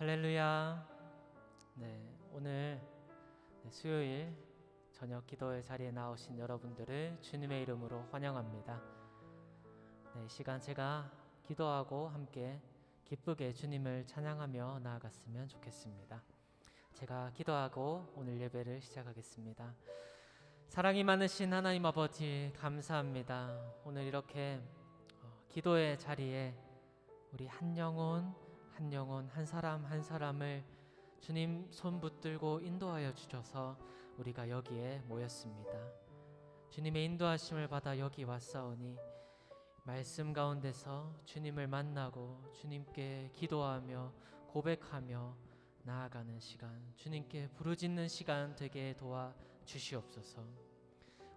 할렐루야. 오늘 수요일 저녁 기도의 자리에 나오신 여러분들을 주님의 이름으로 환영합니다. 이 시간 제가 기도하고 함께 기쁘게 주님을 찬양하며 나아갔으면 좋겠습니다. 제가 기도하고 오늘 예배를 시작하겠습니다. 사랑이 많으신 하나님 아버지, 감사합니다. 오늘 이렇게 기도의 자리에 우리 한 영혼 한 사람 한 사람을 주님 손 붙들고 인도하여 주셔서 우리가 여기에 모였습니다. 주님의 인도하심을 받아 여기 왔사오니 말씀 가운데서 주님을 만나고 주님께 기도하며 고백하며 나아가는 시간, 주님께 부르짖는 시간 되게 도와 주시옵소서.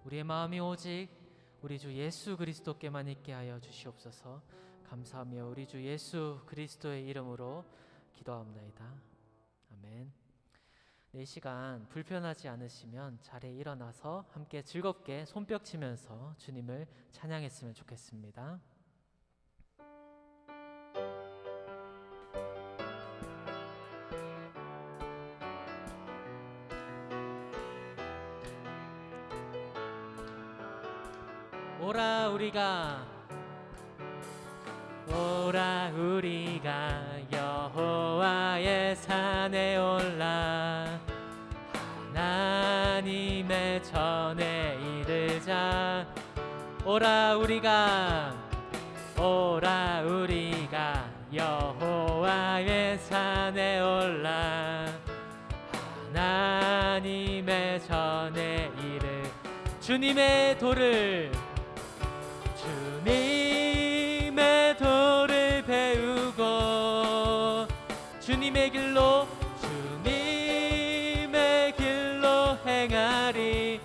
우리의 마음이 오직 우리 주 예수 그리스도께만 있게 하여 주시옵소서. 감사하며 우리 주 예수 그리스도의 이름으로 기도합니다. 아멘. 이 시간 불편하지 않으시면 자리에 일어나서 함께 즐겁게 손뼉 치면서 주님을 찬양했으면 좋겠습니다. 오라 우리가 여호와의 산에 올라 하나님의 전에 이르자. 오라 우리가 여호와의 산에 올라 하나님의 전에 주님의 도를 배우고 주님의 길로 행하리.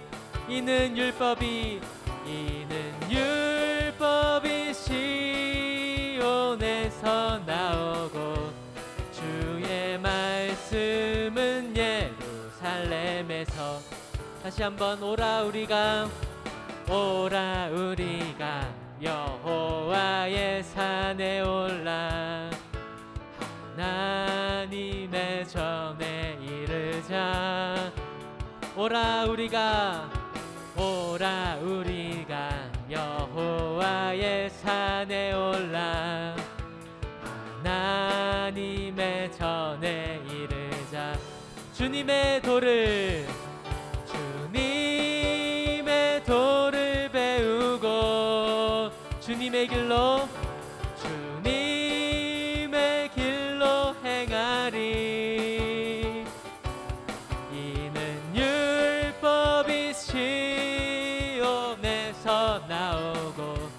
이는 율법이 시온에서 나오고 주의 말씀은 예루살렘에서. 다시 한번 오라 우리가 여호와의 산에 올라 하나님의 전에 이르자. 오라 우리가 여호와의 산에 올라 하나님의 전에 이르자. 주님의 도를 배우고 주님의 길로 행하리. 이는 율법이 시온에서 나오고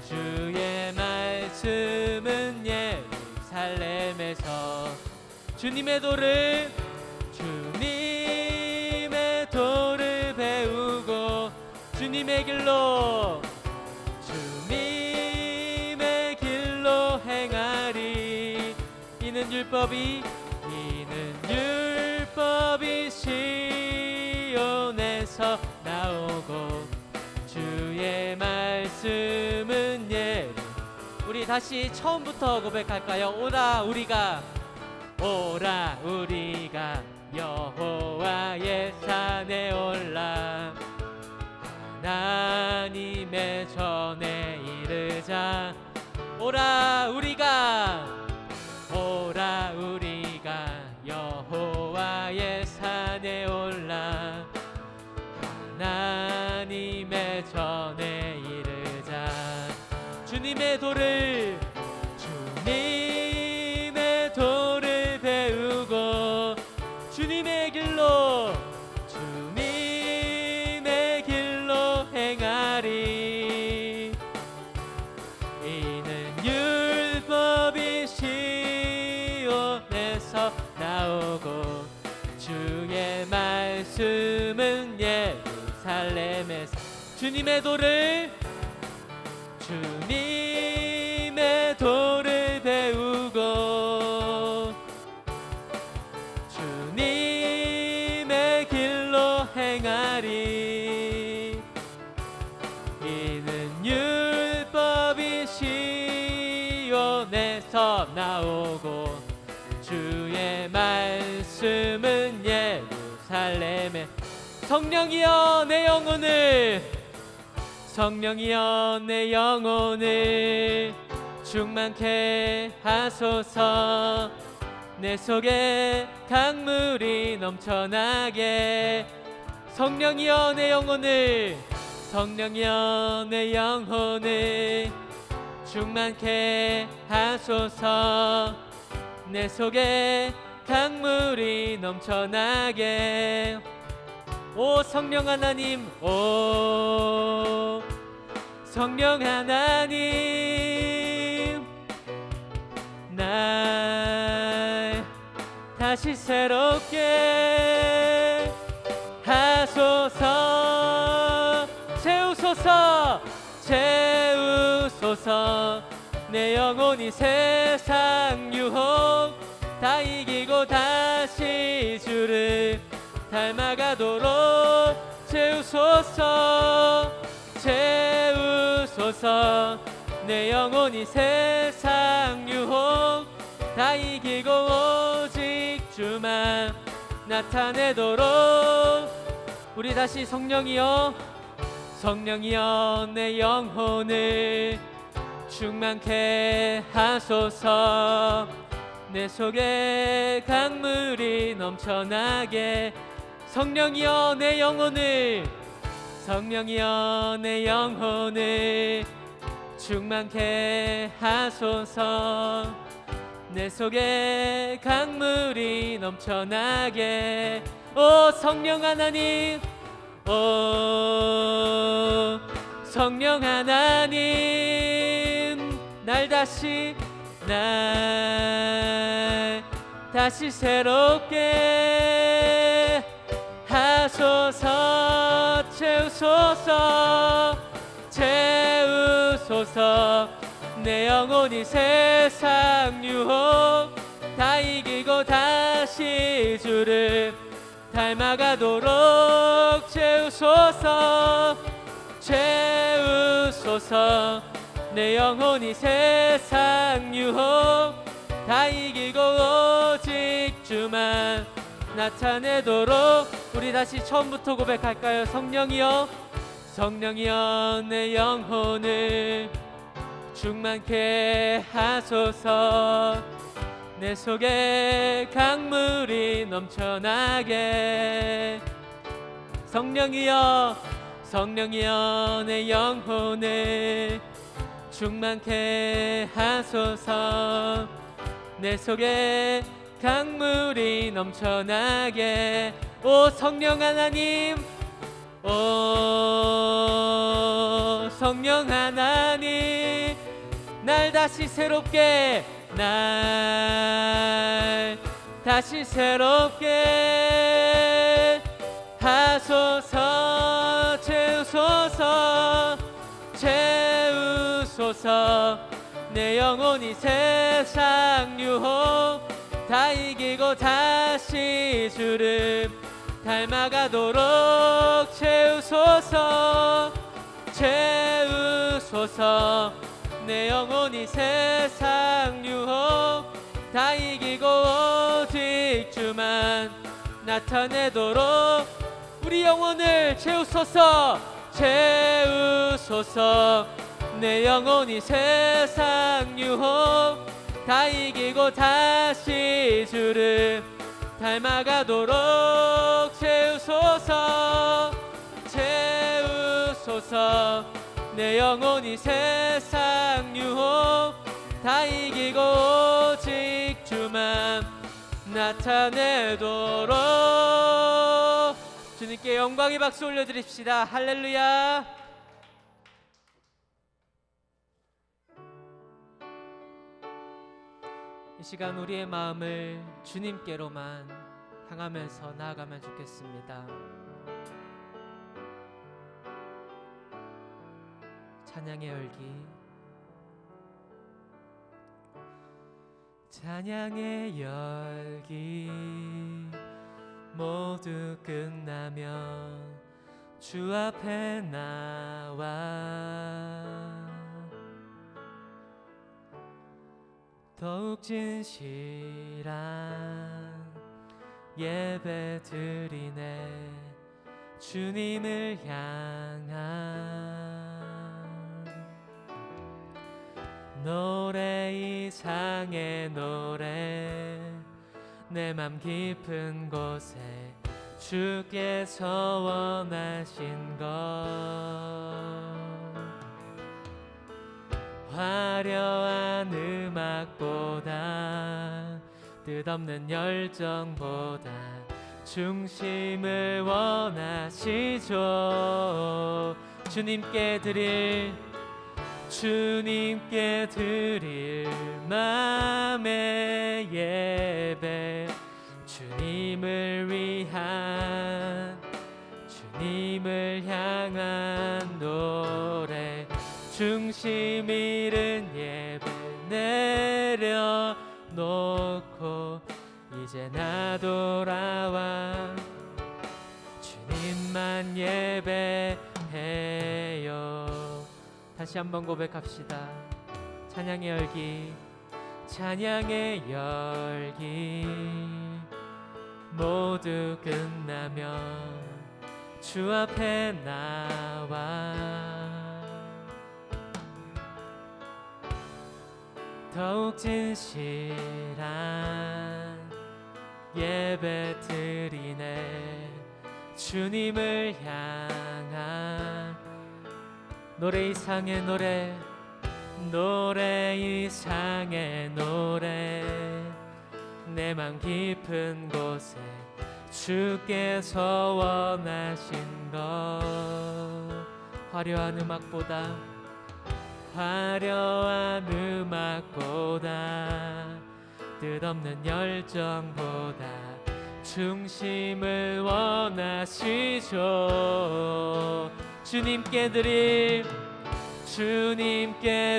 주의 말씀은 예루살렘에서. 주님의 도를 배우고 주님의 길로 행하리. 이는 율법이 시온에서 나오고 주의 말씀은 우리 다시 처음부터 고백할까요? 오라 우리가 여호와의 산에 올라 하나님의 전에 이르자. 오라 우리가 여호와의 산에 올라 하나님의 전에 이르자. 주님의 도를 배우고 주님의 길로 행하리. 이는 율법이 시온에서 나오고 주의 말씀은 예루살렘에서. 주님의 도를 배우고 주님의 길로 행하리. 이는 율법이 시온에서 나오고 주의 살렘에 성령이여 내 영혼을 성령이여 내 영혼을 충만케 하소서 내 속에 강물이 넘쳐나게 성령이여 내 영혼을 성령이여 내 영혼을 충만케 하소서 내 속에 강물이 넘쳐나게 오 성령 하나님 오 성령 하나님 날 다시 새롭게 하소서 채우소서 채우소서 내 영혼이 세상 유혹 다 이기고 다시 주를 닮아가도록 채우소서 채우소서 내 영혼이 세상 유혹 다 이기고 오직 주만 나타내도록 우리 다시 성령이여 성령이여 내 영혼을 충만케 하소서 내 속에 강물이 넘쳐나게 성령이여 내 영혼을 성령이여 내 영혼을 충만케 하소서 내 속에 강물이 넘쳐나게 오 성령 하나님 오 성령 하나님 날 다시 새롭게 하소서 채우소서 채우소서 내 영혼이 세상 유혹 다 이기고 다시 주를 닮아가도록 채우소서 채우소서 내 영혼이 세상 유혹 다 이기고 오직 주만 나타내도록 우리 다시 처음부터 고백할까요? 성령이여 성령이여 내 영혼을 충만케 하소서 내 속에 강물이 넘쳐나게 성령이여 성령이여 내 영혼을 충만케 하소서 내 속에 강물이 넘쳐나게 오 성령 하나님 오 성령 하나님 날 다시 새롭게 하소서 채우소서 채우소서 내 영혼이 세상 유혹 다 이기고 다시 주를 닮아가도록 채우소서 채우소서 내 영혼이 세상 유혹 다 이기고 오직 주만 나타내도록 우리 영혼을 채우소서 채우소서 내 영혼이 세상 유혹 다 이기고 다시 주를 닮아가도록 채우소서 채우소서 내 영혼이 세상 유혹 다 이기고 오직 주만 나타내도록 주님께 영광의 박수 올려드립시다. 할렐루야. 이 시간 우리의 마음을 주님께로만 향하면서 나아가면 좋겠습니다. 찬양의 열기 찬양의 열기 모두 끝나면 주 앞에 나와 더욱 진실한 예배 드리네 주님을 향한 노래 이상의 노래 내 맘 깊은 곳에 주께서 원하신 것 화려한 음악보다 뜻없는 열정보다 중심을 원하시죠. 주님께 드릴 마음의 예배 주님을 위한 주님을 향한 노래 중심 잃은 예배 내려놓고 이제 나 돌아와 주님만 예배해요. 다시 한번 고백합시다. 찬양의 열기 모두 끝나면 주 앞에 나와 더욱 진실한 예배 드리네 주님을 향한 노래 이상의 노래 내 맘 깊은 곳에 주께서 원하신 것 화려한 음악보다 뜻없는 열정보다 중심을 원하시죠. 주님께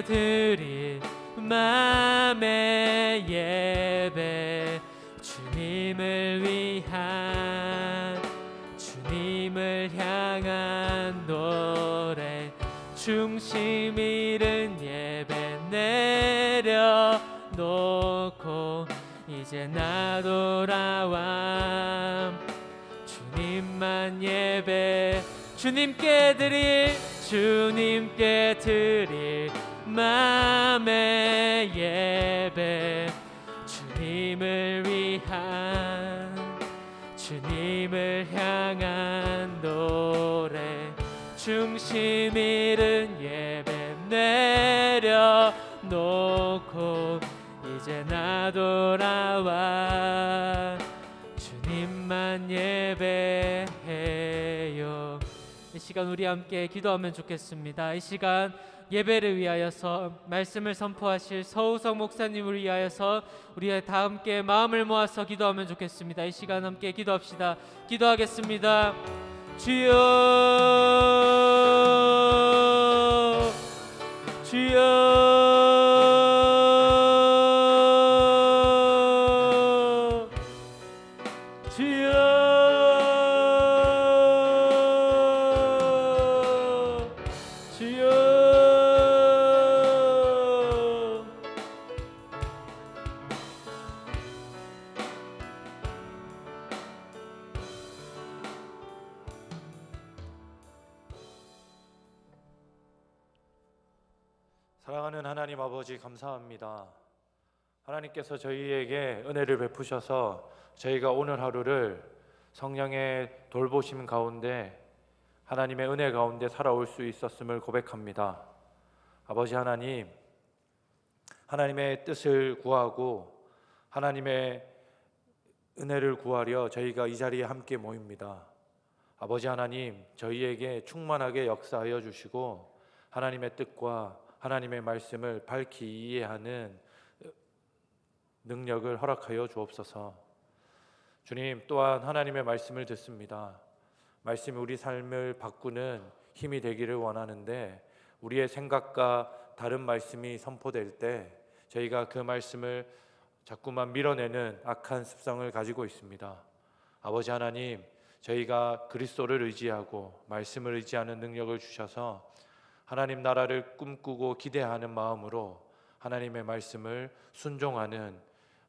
드릴 마음의 예배 주님을 위한 주님을 향한 노래 중심 잃은 예배 내려놓고 이제 나 돌아와 주님만 주님께 드릴 마음의 예배 주님을 위한 주님을 향한 노래 중심 잃은 예배 내려놓고 이제 나 돌아와 주님만 예배해요. 이 시간 우리 함께 기도하면 좋겠습니다. 이 시간 예배를 위하여서 말씀을 선포하실 서우석 목사님을 위하여서 우리 다 함께 마음을 모아서 기도하면 좋겠습니다. 이 시간 함께 기도합시다. 기도하겠습니다. 주여 사랑하는 하나님 아버지 감사합니다. 하나님께서 저희에게 은혜를 베푸셔서 저희가 오늘 하루를 성령의 돌보심 가운데 하나님의 은혜 가운데 살아올 수 있었음을 고백합니다. 아버지 하나님, 하나님의 뜻을 구하고 하나님의 은혜를 구하려 저희가 이 자리에 함께 모입니다. 아버지 하나님, 저희에게 충만하게 역사하여 주시고 하나님의 뜻과 하나님의 말씀을 밝히 이해하는 능력을 허락하여 주옵소서. 주님, 또한 하나님의 말씀을 듣습니다. 말씀이 우리 삶을 바꾸는 힘이 되기를 원하는데 우리의 생각과 다른 말씀이 선포될 때 저희가 그 말씀을 자꾸만 밀어내는 악한 습성을 가지고 있습니다. 아버지 하나님, 저희가 그리스도를 의지하고 말씀을 의지하는 능력을 주셔서 하나님 나라를 꿈꾸고 기대하는 마음으로 하나님의 말씀을 순종하는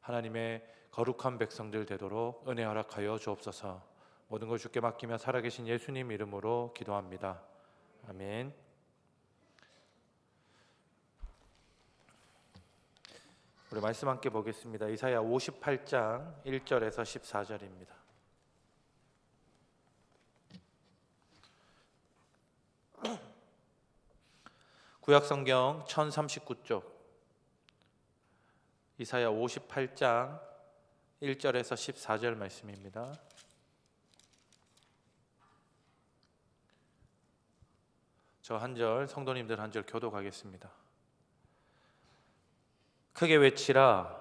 하나님의 거룩한 백성들 되도록 은혜 허락하여 주옵소서. 모든 걸 주께 맡기며 살아계신 예수님 이름으로 기도합니다. 아멘. 우리 말씀 함께 보겠습니다. 이사야 58장 1절에서 14절입니다. 구약성경 1039쪽 이사야 58장 1절에서 14절 말씀입니다. 저 한 절, 성도님들 한 절 교독하겠습니다. 크게 외치라,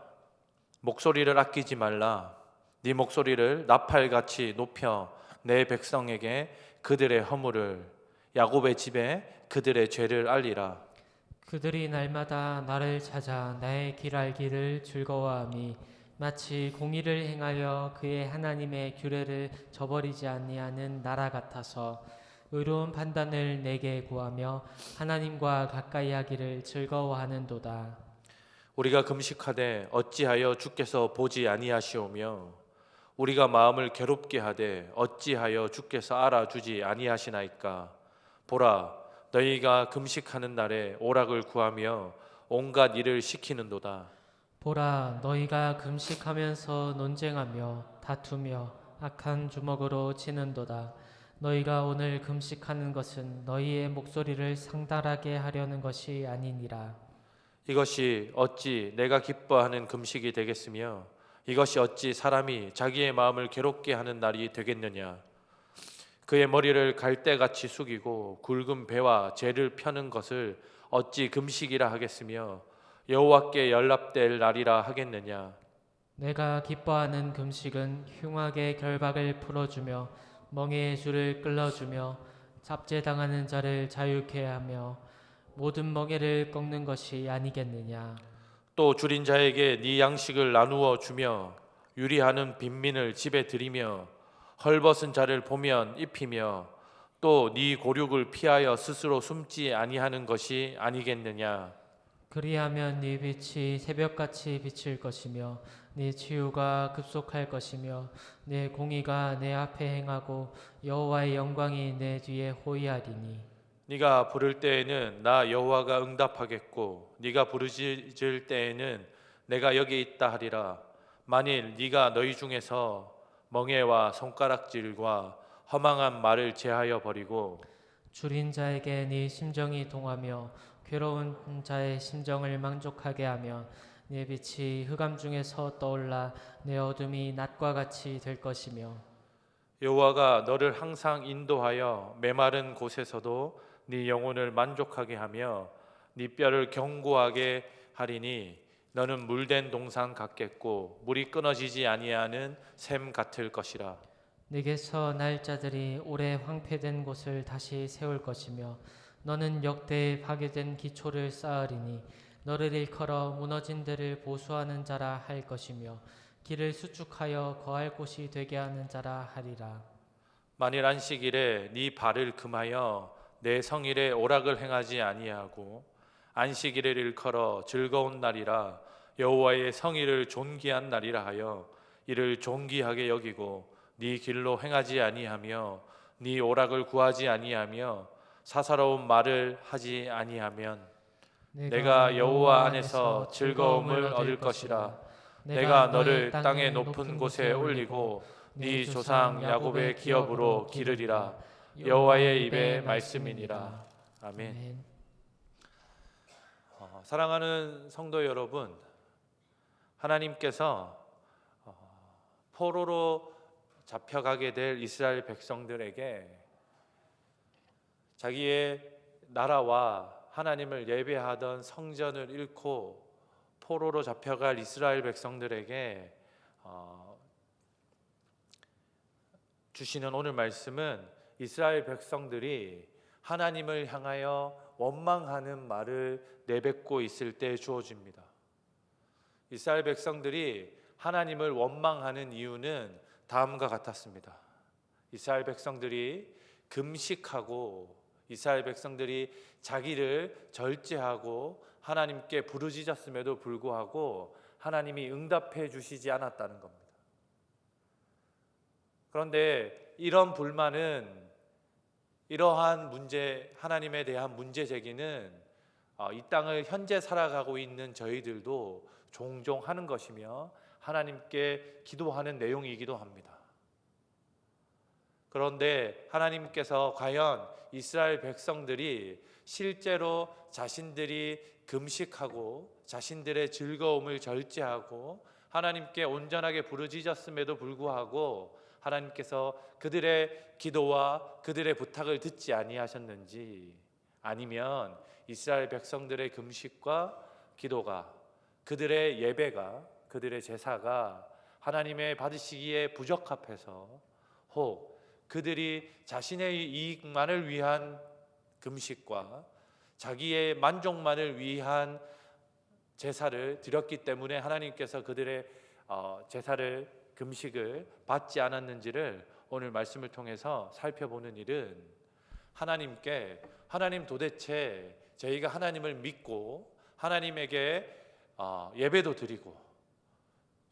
목소리를 아끼지 말라. 네 목소리를 나팔같이 높여 내 백성에게 그들의 허물을, 야곱의 집에 그들의 죄를 알리라. 그들이 날마다 나를 찾아 나의 길 알기를 즐거워함이 마치 공의를 행하여 그의 하나님의 규례를 저버리지 아니하는 나라 같아서 의로운 판단을 내게 구하며 하나님과 가까이 하기를 즐거워하는도다. 우리가 금식하되 어찌하여 주께서 보지 아니하시오며 우리가 마음을 괴롭게 하되 어찌하여 주께서 알아주지 아니하시나이까. 보라, 너희가 금식하는 날에 오락을 구하며 온갖 일을 시키는도다. 보라, 너희가 금식하면서 논쟁하며 다투며 악한 주먹으로 치는도다. 너희가 오늘 금식하는 것은 너희의 목소리를 상달하게 하려는 것이 아니니라. 이것이 어찌 내가 기뻐하는 금식이 되겠으며 이것이 어찌 사람이 자기의 마음을 괴롭게 하는 날이 되겠느냐. 그의 머리를 갈대같이 숙이고 굵은 배와 재를 펴는 것을 어찌 금식이라 하겠으며 여호와께 연락될 날이라 하겠느냐. 내가 기뻐하는 금식은 흉악의 결박을 풀어주며 멍에의 줄을 끌어주며 잡죄당하는 자를 자유케 하며 모든 멍에를 꺾는 것이 아니겠느냐. 또 줄인 자에게 네 양식을 나누어 주며 유리하는 빈민을 집에 들이며 헐벗은 자를 보면 입히며 또 네 고륙을 피하여 스스로 숨지 아니하는 것이 아니겠느냐. 그리하면 네 빛이 새벽같이 비칠 것이며 네 치유가 급속할 것이며 네 공의가 내 앞에 행하고 여호와의 영광이 내 뒤에 호위하리니. 네가 부를 때에는 나 여호와가 응답하겠고 네가 부르짖을 때에는 내가 여기 있다 하리라. 만일 네가 너희 중에서 멍에와 손가락질과 허망한 말을 제하여 버리고 줄인 자에게 네 심정이 동하며 괴로운 자의 심정을 만족하게 하며 네 빛이 흑암 중에서 떠올라 내 어둠이 낮과 같이 될 것이며 여호와가 너를 항상 인도하여 메마른 곳에서도 네 영혼을 만족하게 하며 네 뼈를 견고하게 하리니 너는 물된 동산 같겠고 물이 끊어지지 아니하는 샘 같을 것이라. 네게서 날 자들이 오래 황폐된 곳을 다시 세울 것이며 너는 역대에 파괴된 기초를 쌓으리니 너를 일컬어 무너진 데를 보수하는 자라 할 것이며 길을 수축하여 거할 곳이 되게 하는 자라 하리라. 만일 안식일에 네 발을 금하여 내 성일에 오락을 행하지 아니하고 안식일을 일컬어 즐거운 날이라 여호와의 성일을 존귀한 날이라 하여 이를 존귀하게 여기고 네 길로 행하지 아니하며 네 오락을 구하지 아니하며 사사로운 말을 하지 아니하면 내가 여호와 안에서 즐거움을 얻을 것이라. 내가 너를 땅의 높은 곳에 올리고 네 조상 야곱의 기업으로 기르리라. 여호와의 입의 말씀이니라. 아멘. 사랑하는 성도 여러분, 하나님께서 포로로 잡혀가게 될 이스라엘 백성들에게 자기의 나라와 하나님을 예배하던 성전을 잃고 포로로 잡혀갈 이스라엘 백성들에게 주시는 오늘 말씀은 이스라엘 백성들이 하나님을 향하여 원망하는 말을 내뱉고 있을 때 주어집니다. 이스라엘 백성들이 하나님을 원망하는 이유는 다음과 같았습니다. 이스라엘 백성들이 금식하고 이스라엘 백성들이 자기를 절제하고 하나님께 부르짖었음에도 불구하고 하나님이 응답해 주시지 않았다는 겁니다. 그런데 이런 불만은, 이러한 문제, 하나님에 대한 문제 제기는 이 땅을 현재 살아가고 있는 저희들도 종종 하는 것이며 하나님께 기도하는 내용이기도 합니다. 그런데 하나님께서 과연 이스라엘 백성들이 실제로 자신들이 금식하고 자신들의 즐거움을 절제하고 하나님께 온전하게 부르짖었음에도 불구하고 하나님께서 그들의 기도와 그들의 부탁을 듣지 아니하셨는지, 아니면 이스라엘 백성들의 금식과 기도가, 그들의 예배가, 그들의 제사가 하나님의 받으시기에 부적합해서, 혹 그들이 자신의 이익만을 위한 금식과 자기의 만족만을 위한 제사를 드렸기 때문에 하나님께서 그들의 제사를, 금식을 받지 않았는지를 오늘 말씀을 통해서 살펴보는 일은, 하나님께 하나님 도대체 저희가 하나님을 믿고 하나님에게 예배도 드리고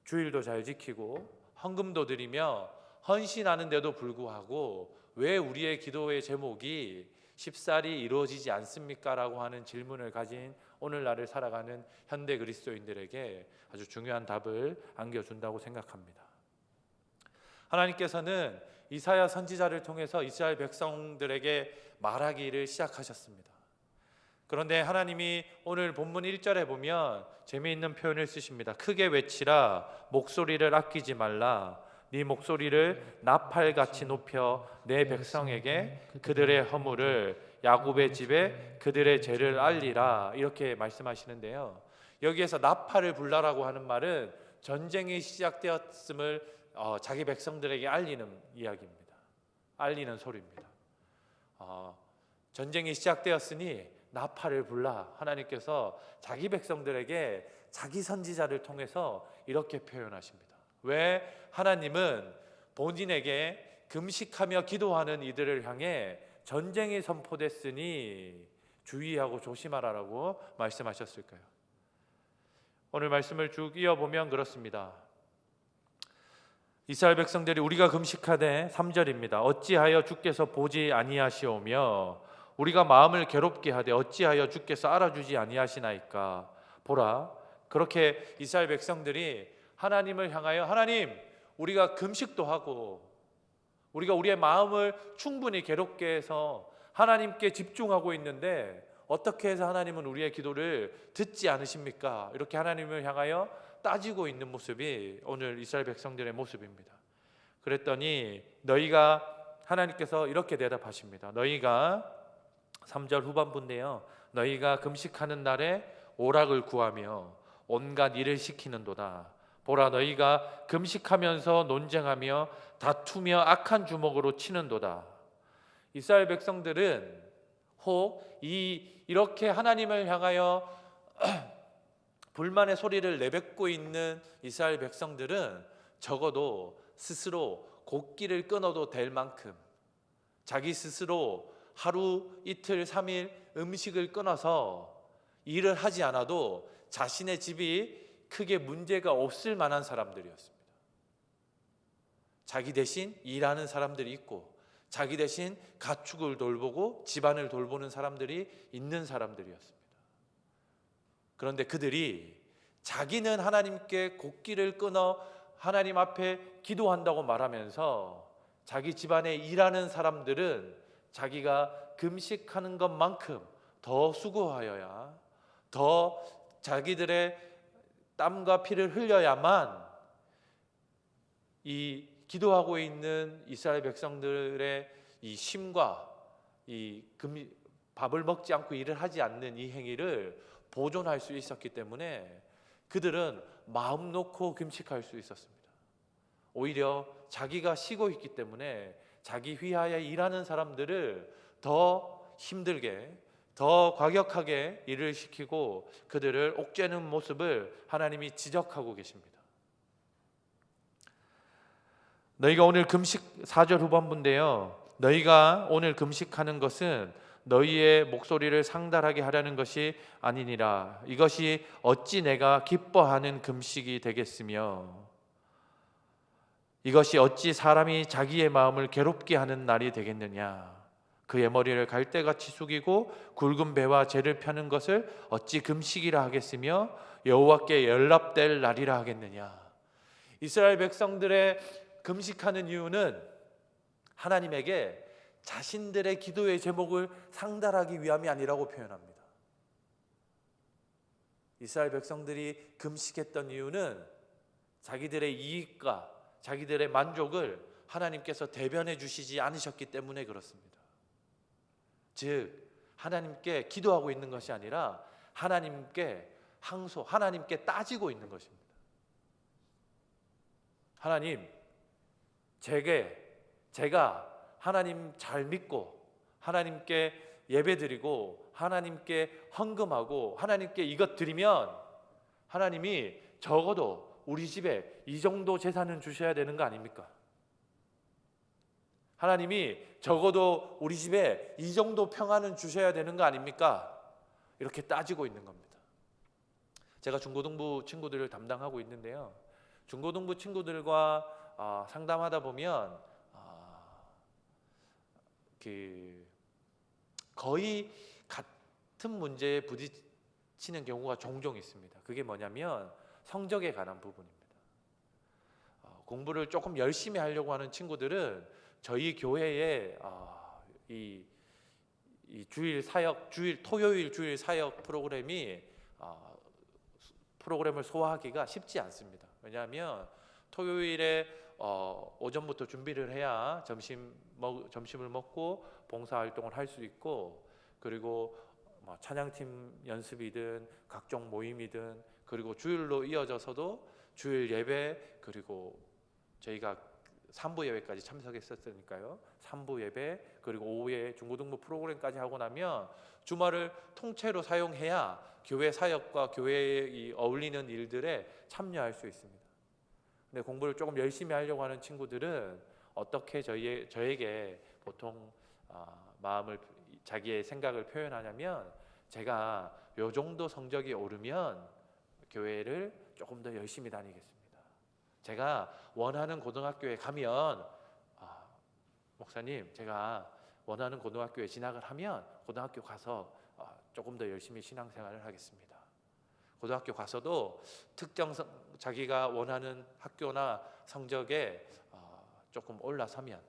주일도 잘 지키고 헌금도 드리며 헌신하는데도 불구하고 왜 우리의 기도의 제목이 쉽사리 이루어지지 않습니까? 라고 하는 질문을 가진 오늘날을 살아가는 현대 그리스도인들에게 아주 중요한 답을 안겨준다고 생각합니다. 하나님께서는 이사야 선지자를 통해서 이스라엘 백성들에게 말하기를 시작하셨습니다. 그런데 하나님이 오늘 본문 1절에 보면 재미있는 표현을 쓰십니다. 크게 외치라, 목소리를 아끼지 말라. 네 목소리를 나팔같이 높여 내 백성에게 그들의 허물을, 야곱의 집에 그들의 죄를 알리라. 이렇게 말씀하시는데요, 여기에서 나팔을 불라라고 하는 말은 전쟁이 시작되었음을 자기 백성들에게 알리는 이야기입니다. 알리는 소리입니다. 전쟁이 시작되었으니 나팔을 불라. 하나님께서 자기 백성들에게 자기 선지자를 통해서 이렇게 표현하십니다. 왜? 하나님은 본인에게 금식하며 기도하는 이들을 향해 전쟁이 선포됐으니 주의하고 조심하라라고 말씀하셨을까요? 오늘 말씀을 쭉 이어보면 그렇습니다. 이스라엘 백성들이 우리가 금식하되 3절입니다. 어찌하여 주께서 보지 아니하시오며 우리가 마음을 괴롭게 하되 어찌하여 주께서 알아주지 아니하시나이까. 보라, 그렇게 이스라엘 백성들이 하나님을 향하여, 하나님, 우리가 금식도 하고 우리가 우리의 마음을 충분히 괴롭게 해서 하나님께 집중하고 있는데 어떻게 해서 하나님은 우리의 기도를 듣지 않으십니까? 이렇게 하나님을 향하여 따지고 있는 모습이 오늘 이스라엘 백성들의 모습입니다. 그랬더니 하나님께서 이렇게 대답하십니다. 너희가 3절 후반부인데요, 너희가 금식하는 날에 오락을 구하며 온갖 일을 시키는도다. 보라, 너희가 금식하면서 논쟁하며 다투며 악한 주먹으로 치는도다. 이스라엘 백성들은 혹 이렇게 하나님을 향하여 불만의 소리를 내뱉고 있는 이스라엘 백성들은 적어도 스스로 곡기를 끊어도 될 만큼 자기 스스로 하루, 이틀, 3일 음식을 끊어서 일을 하지 않아도 자신의 집이 크게 문제가 없을 만한 사람들이었습니다. 자기 대신 일하는 사람들이 있고 자기 대신 가축을 돌보고 집안을 돌보는 사람들이 있는 사람들이었습니다. 그런데 그들이 자기는 하나님께 곡기를 끊어 하나님 앞에 기도한다고 말하면서 자기 집안에 일하는 사람들은 자기가 금식하는 것만큼 더 수고하여야, 더 자기들의 땀과 피를 흘려야만 이 기도하고 있는 이스라엘 백성들의 이 심과 밥을 먹지 않고 일을 하지 않는 이 행위를 보존할 수 있었기 때문에 그들은 마음 놓고 금식할 수 있었습니다. 오히려 자기가 쉬고 있기 때문에 자기 위하여 일하는 사람들을 더 힘들게, 더 과격하게 일을 시키고 그들을 옥죄는 모습을 하나님이 지적하고 계십니다. 너희가 오늘 금식 4절 후반부인데요, 너희가 오늘 금식하는 것은 너희의 목소리를 상달하게 하려는 것이 아니니라. 이것이 어찌 내가 기뻐하는 금식이 되겠으며 이것이 어찌 사람이 자기의 마음을 괴롭게 하는 날이 되겠느냐. 그의 머리를 갈대같이 숙이고 굵은 배와 재를 펴는 것을 어찌 금식이라 하겠으며 여호와께 연락될 날이라 하겠느냐. 이스라엘 백성들의 금식하는 이유는 하나님에게 자신들의 기도의 제목을 상달하기 위함이 아니라고 표현합니다. 이스라엘 백성들이 금식했던 이유는 자기들의 이익과 자기들의 만족을 하나님께서 대변해 주시지 않으셨기 때문에 그렇습니다. 즉 하나님께 기도하고 있는 것이 아니라 하나님께 항소, 하나님께 따지고 있는 것입니다. 하나님, 제가 하나님 잘 믿고 하나님께 예배드리고 하나님께 헌금하고 하나님께 이것 드리면 하나님이 적어도 우리 집에 이 정도 재산은 주셔야 되는 거 아닙니까? 하나님이 적어도 우리 집에 이 정도 평안은 주셔야 되는 거 아닙니까? 이렇게 따지고 있는 겁니다. 제가 중고등부 친구들을 담당하고 있는데요. 중고등부 친구들과 상담하다 보면 거의 같은 문제에 부딪히는 경우가 종종 있습니다. 그게 뭐냐면 성적에 관한 부분입니다. 공부를 조금 열심히 하려고 하는 친구들은 저희 교회에 이 토요일 주일 사역 프로그램을 소화하기가 쉽지 않습니다. 왜냐하면 토요일에 오전부터 준비를 해야 점심을 먹고 봉사활동을 할 수 있고, 그리고 찬양팀 연습이든 각종 모임이든, 그리고 주일로 이어져서도 주일 예배, 그리고 저희가 3부 예배까지 참석했었으니까요. 3부 예배, 그리고 오후에 중고등부 프로그램까지 하고 나면 주말을 통째로 사용해야 교회 사역과 교회에 어울리는 일들에 참여할 수 있습니다. 근데 공부를 조금 열심히 하려고 하는 친구들은 어떻게 저에게 보통 자기의 생각을 표현하냐면, 제가 요 정도 성적이 오르면 교회를 조금 더 열심히 다니겠습니다. 제가 원하는 고등학교에 가면 목사님, 제가 원하는 고등학교에 진학을 하면 고등학교 가서 조금 더 열심히 신앙생활을 하겠습니다. 고등학교 가서도 자기가 원하는 학교나 성적에 조금 올라서면,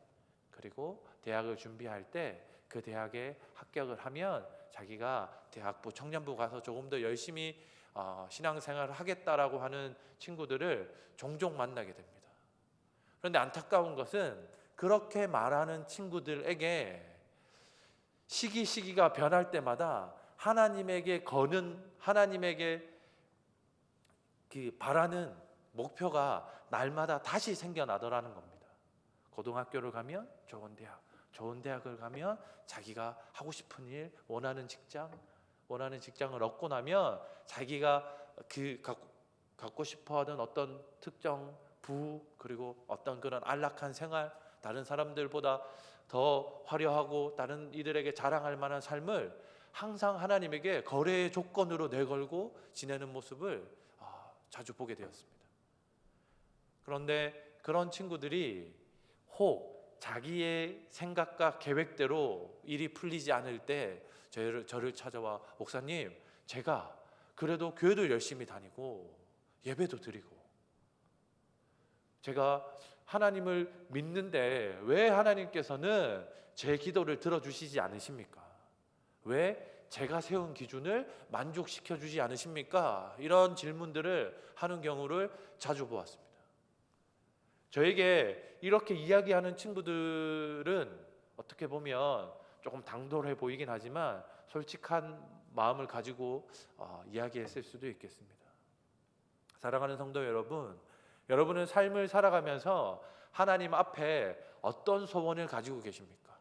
그리고 대학을 준비할 때 그 대학에 합격을 하면 자기가 대학부 청년부 가서 조금 더 열심히 신앙생활을 하겠다라고 하는 친구들을 종종 만나게 됩니다. 그런데 안타까운 것은 그렇게 말하는 친구들에게 시기가 변할 때마다 하나님에게 바라는 목표가 날마다 다시 생겨나더라는 겁니다. 고등학교를 가면 좋은 대학을 가면 자기가 하고 싶은 일, 원하는 직장을 얻고 나면 자기가 갖고 싶어하던 어떤 특정 부, 그리고 어떤 그런 안락한 생활, 다른 사람들보다 더 화려하고 다른 이들에게 자랑할 만한 삶을 항상 하나님에게 거래의 조건으로 내걸고 지내는 모습을 자주 보게 되었습니다. 그런데 그런 친구들이 혹 자기의 생각과 계획대로 일이 풀리지 않을 때 저를 찾아와, 목사님, 제가 그래도 교회도 열심히 다니고 예배도 드리고 제가 하나님을 믿는데 왜 하나님께서는 제 기도를 들어주시지 않으십니까? 왜 제가 세운 기준을 만족시켜 주지 않으십니까? 이런 질문들을 하는 경우를 자주 보았습니다. 저에게 이렇게 이야기하는 친구들은 어떻게 보면 조금 당돌해 보이긴 하지만 솔직한 마음을 가지고 이야기했을 수도 있겠습니다. 사랑하는 성도 여러분, 여러분은 삶을 살아가면서 하나님 앞에 어떤 소원을 가지고 계십니까?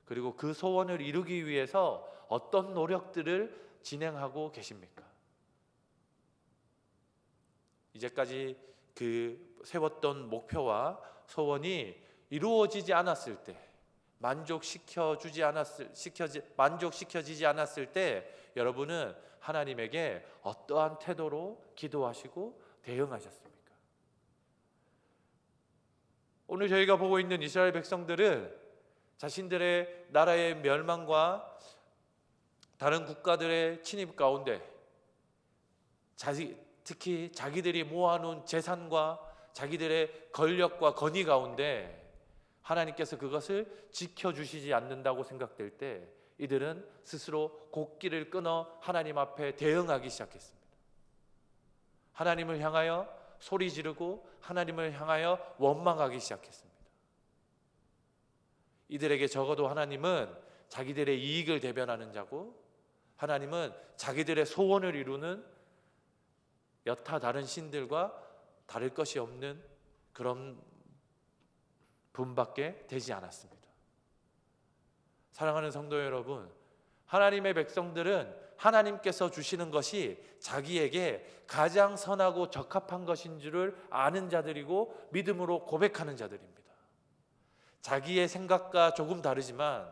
그리고 그 소원을 이루기 위해서 어떤 노력들을 진행하고 계십니까? 이제까지 세웠던 목표와 소원이 이루어지지 않았을 때 만족시켜지지 않았을 때 여러분은 하나님에게 어떠한 태도로 기도하시고 대응하셨습니까? 오늘 저희가 보고 있는 이스라엘 백성들은 자신들의 나라의 멸망과 다른 국가들의 침입 가운데 특히 자기들이 모아놓은 재산과 자기들의 권력과 권위 가운데 하나님께서 그것을 지켜주시지 않는다고 생각될 때 이들은 스스로 곡기를 끊어 하나님 앞에 대응하기 시작했습니다. 하나님을 향하여 소리 지르고 하나님을 향하여 원망하기 시작했습니다. 이들에게 적어도 하나님은 자기들의 이익을 대변하는 자고 하나님은 자기들의 소원을 이루는 여타 다른 신들과 다를 것이 없는 그런 분밖에 되지 않았습니다. 사랑하는 성도 여러분, 하나님의 백성들은 하나님께서 주시는 것이 자기에게 가장 선하고 적합한 것인 줄을 아는 자들이고 믿음으로 고백하는 자들입니다. 자기의 생각과 조금 다르지만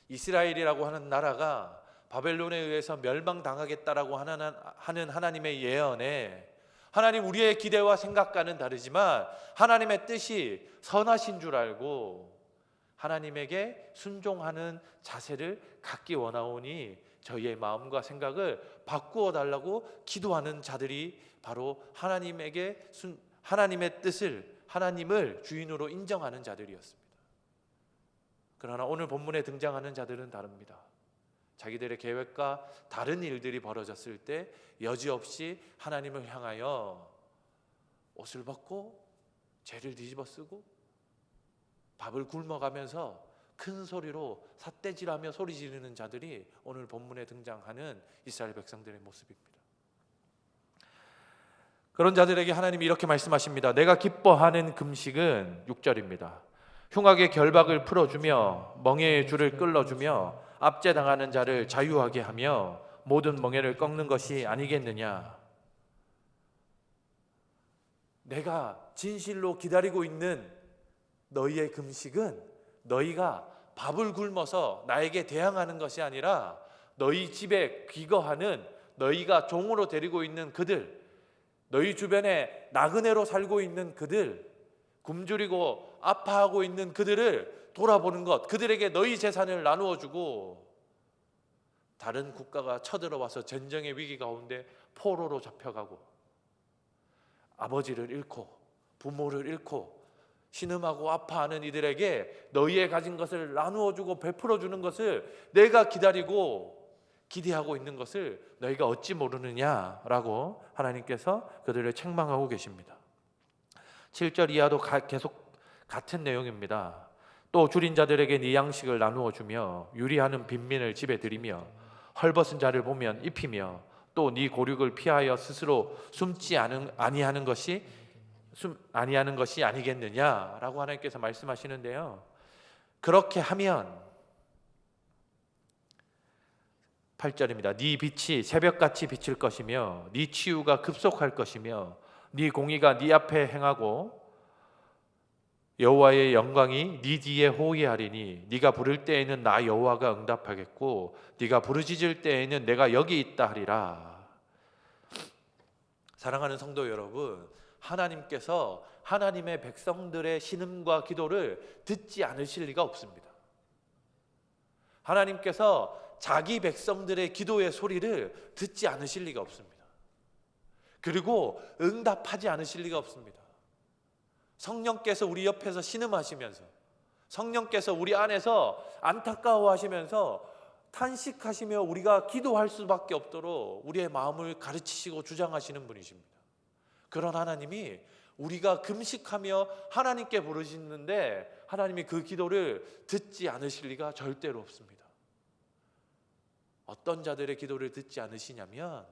이스라엘이라고 하는 나라가 바벨론에 의해서 멸망당하겠다라고 하는 하나님의 예언에 하나님 우리의 기대와 생각과는 다르지만 하나님의 뜻이 선하신 줄 알고 하나님에게 순종하는 자세를 갖기 원하오니 저희의 마음과 생각을 바꾸어 달라고 기도하는 자들이 바로 하나님의 뜻을 하나님을 주인으로 인정하는 자들이었습니다. 그러나 오늘 본문에 등장하는 자들은 다릅니다. 자기들의 계획과 다른 일들이 벌어졌을 때 여지없이 하나님을 향하여 옷을 벗고 죄를 뒤집어 쓰고 밥을 굶어가면서 큰 소리로 삿대질하며 소리 지르는 자들이 오늘 본문에 등장하는 이스라엘 백성들의 모습입니다. 그런 자들에게 하나님이 이렇게 말씀하십니다. 내가 기뻐하는 금식은 6절입니다. 흉악의 결박을 풀어주며 멍에의 줄을 끌어주며 압제당하는 자를 자유하게 하며 모든 멍에를 꺾는 것이 아니겠느냐. 내가 진실로 기다리고 있는 너희의 금식은 너희가 밥을 굶어서 나에게 대항하는 것이 아니라 너희 집에 귀거하는 너희가 종으로 데리고 있는 그들, 너희 주변에 나그네로 살고 있는 그들, 굶주리고 아파하고 있는 그들을 돌아보는 것, 그들에게 너희 재산을 나누어 주고 다른 국가가 쳐들어와서 전쟁의 위기 가운데 포로로 잡혀가고 아버지를 잃고 부모를 잃고 신음하고 아파하는 이들에게 너희의 가진 것을 나누어 주고 베풀어 주는 것을 내가 기다리고 기대하고 있는 것을 너희가 어찌 모르느냐라고 하나님께서 그들을 책망하고 계십니다. 7절 이하도 계속 같은 내용입니다. 또 줄인 자들에게 네 양식을 나누어 주며 유리하는 빈민을 집에 들이며 헐벗은 자를 보면 입히며 또 네 고륙을 피하여 스스로 숨지 아니하는 것이 아니겠느냐라고 하나님께서 말씀하시는데요. 그렇게 하면 8절입니다. 네 빛이 새벽같이 비칠 것이며 네 치유가 급속할 것이며 네 공의가 네 앞에 행하고 여호와의 영광이 네 뒤에 호위하리니 네가 부를 때에는 나 여호와가 응답하겠고 네가 부르짖을 때에는 내가 여기 있다 하리라. 사랑하는 성도 여러분, 하나님께서 하나님의 백성들의 신음과 기도를 듣지 않으실 리가 없습니다. 하나님께서 자기 백성들의 기도의 소리를 듣지 않으실 리가 없습니다. 그리고 응답하지 않으실 리가 없습니다. 성령께서 우리 옆에서 신음하시면서 성령께서 우리 안에서 안타까워하시면서 탄식하시며 우리가 기도할 수밖에 없도록 우리의 마음을 가르치시고 주장하시는 분이십니다. 그런 하나님이 우리가 금식하며 하나님께 부르짖는데 하나님이 그 기도를 듣지 않으실 리가 절대로 없습니다. 어떤 자들의 기도를 듣지 않으시냐면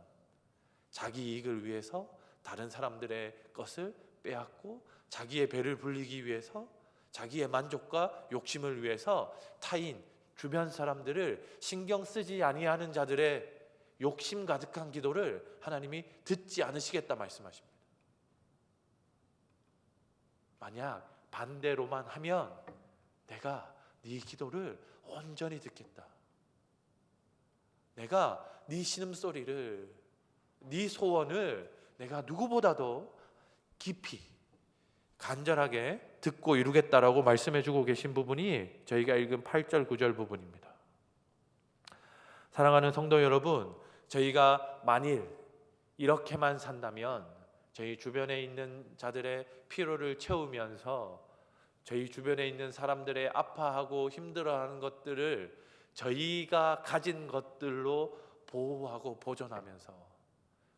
자기 이익을 위해서 다른 사람들의 것을 빼앗고 자기의 배를 불리기 위해서 자기의 만족과 욕심을 위해서 타인 주변 사람들을 신경 쓰지 아니하는 자들의 욕심 가득한 기도를 하나님이 듣지 않으시겠다 말씀하십니다. 만약 반대로만 하면 내가 네 기도를 온전히 듣겠다. 내가 네 신음소리를, 네 소원을 내가 누구보다도 깊이 간절하게 듣고 이루겠다라고 말씀해 주고 계신 부분이 저희가 읽은 8절 9절 부분입니다. 사랑하는 성도 여러분, 저희가 만일 이렇게만 산다면 저희 주변에 있는 자들의 피로를 채우면서 저희 주변에 있는 사람들의 아파하고 힘들어하는 것들을 저희가 가진 것들로 보호하고 보존하면서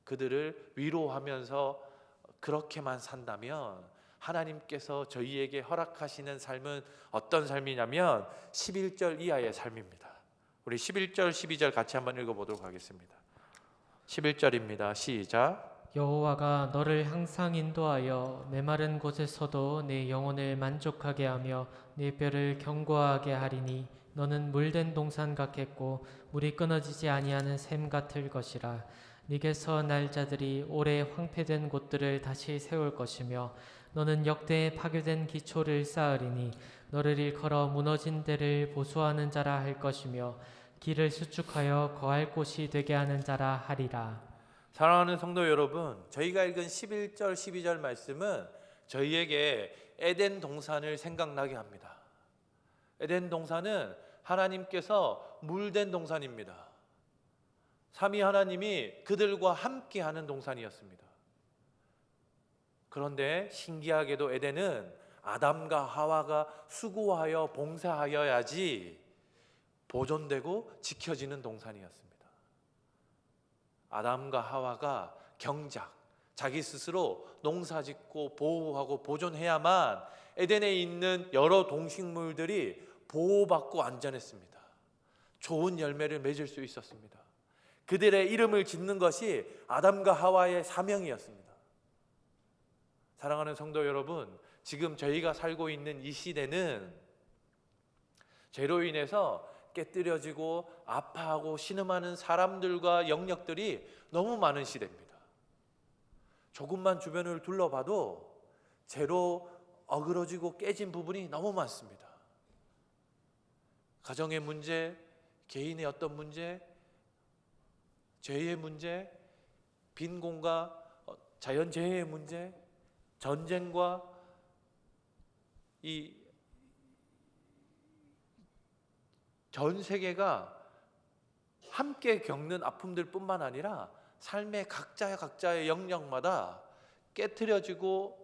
그들을 위로하면서 그렇게만 산다면 하나님께서 저희에게 허락하시는 삶은 어떤 삶이냐면 11절 이하의 삶입니다. 우리 11절 12절 같이 한번 읽어보도록 하겠습니다. 11절입니다. 시작. 여호와가 너를 항상 인도하여 메마른 곳에서도 내 영혼을 만족하게 하며 내 뼈를 견고하게 하리니 너는 물된 동산 같겠고 물이 끊어지지 아니하는 샘 같을 것이라. 네게서 날 자들이 오래 황폐된 곳들을 다시 세울 것이며 너는 역대에 파괴된 기초를 쌓으리니 너를 일컬어 무너진 데를 보수하는 자라 할 것이며 길을 수축하여 거할 곳이 되게 하는 자라 하리라. 사랑하는 성도 여러분, 저희가 읽은 11절 12절 말씀은 저희에게 에덴 동산을 생각나게 합니다. 에덴 동산은 하나님께서 물된 동산입니다. 삼위 하나님이 그들과 함께하는 동산이었습니다. 그런데 신기하게도 에덴은 아담과 하와가 수고하여 봉사하여야지 보존되고 지켜지는 동산이었습니다. 아담과 하와가 경작, 자기 스스로 농사짓고 보호하고 보존해야만 에덴에 있는 여러 동식물들이 보호받고 안전했습니다. 좋은 열매를 맺을 수 있었습니다. 그들의 이름을 짓는 것이 아담과 하와의 사명이었습니다. 사랑하는 성도 여러분, 지금 저희가 살고 있는 이 시대는 죄로 인해서 깨뜨려지고 아파하고 신음하는 사람들과 영역들이 너무 많은 시대입니다. 조금만 주변을 둘러봐도 죄로 어그러지고 깨진 부분이 너무 많습니다. 가정의 문제, 개인의 어떤 문제, 죄의 문제, 빈곤과 자연재해의 문제, 전쟁과 이 전 세계가 함께 겪는 아픔들 뿐만 아니라 삶의 각자의 영역마다 깨트려지고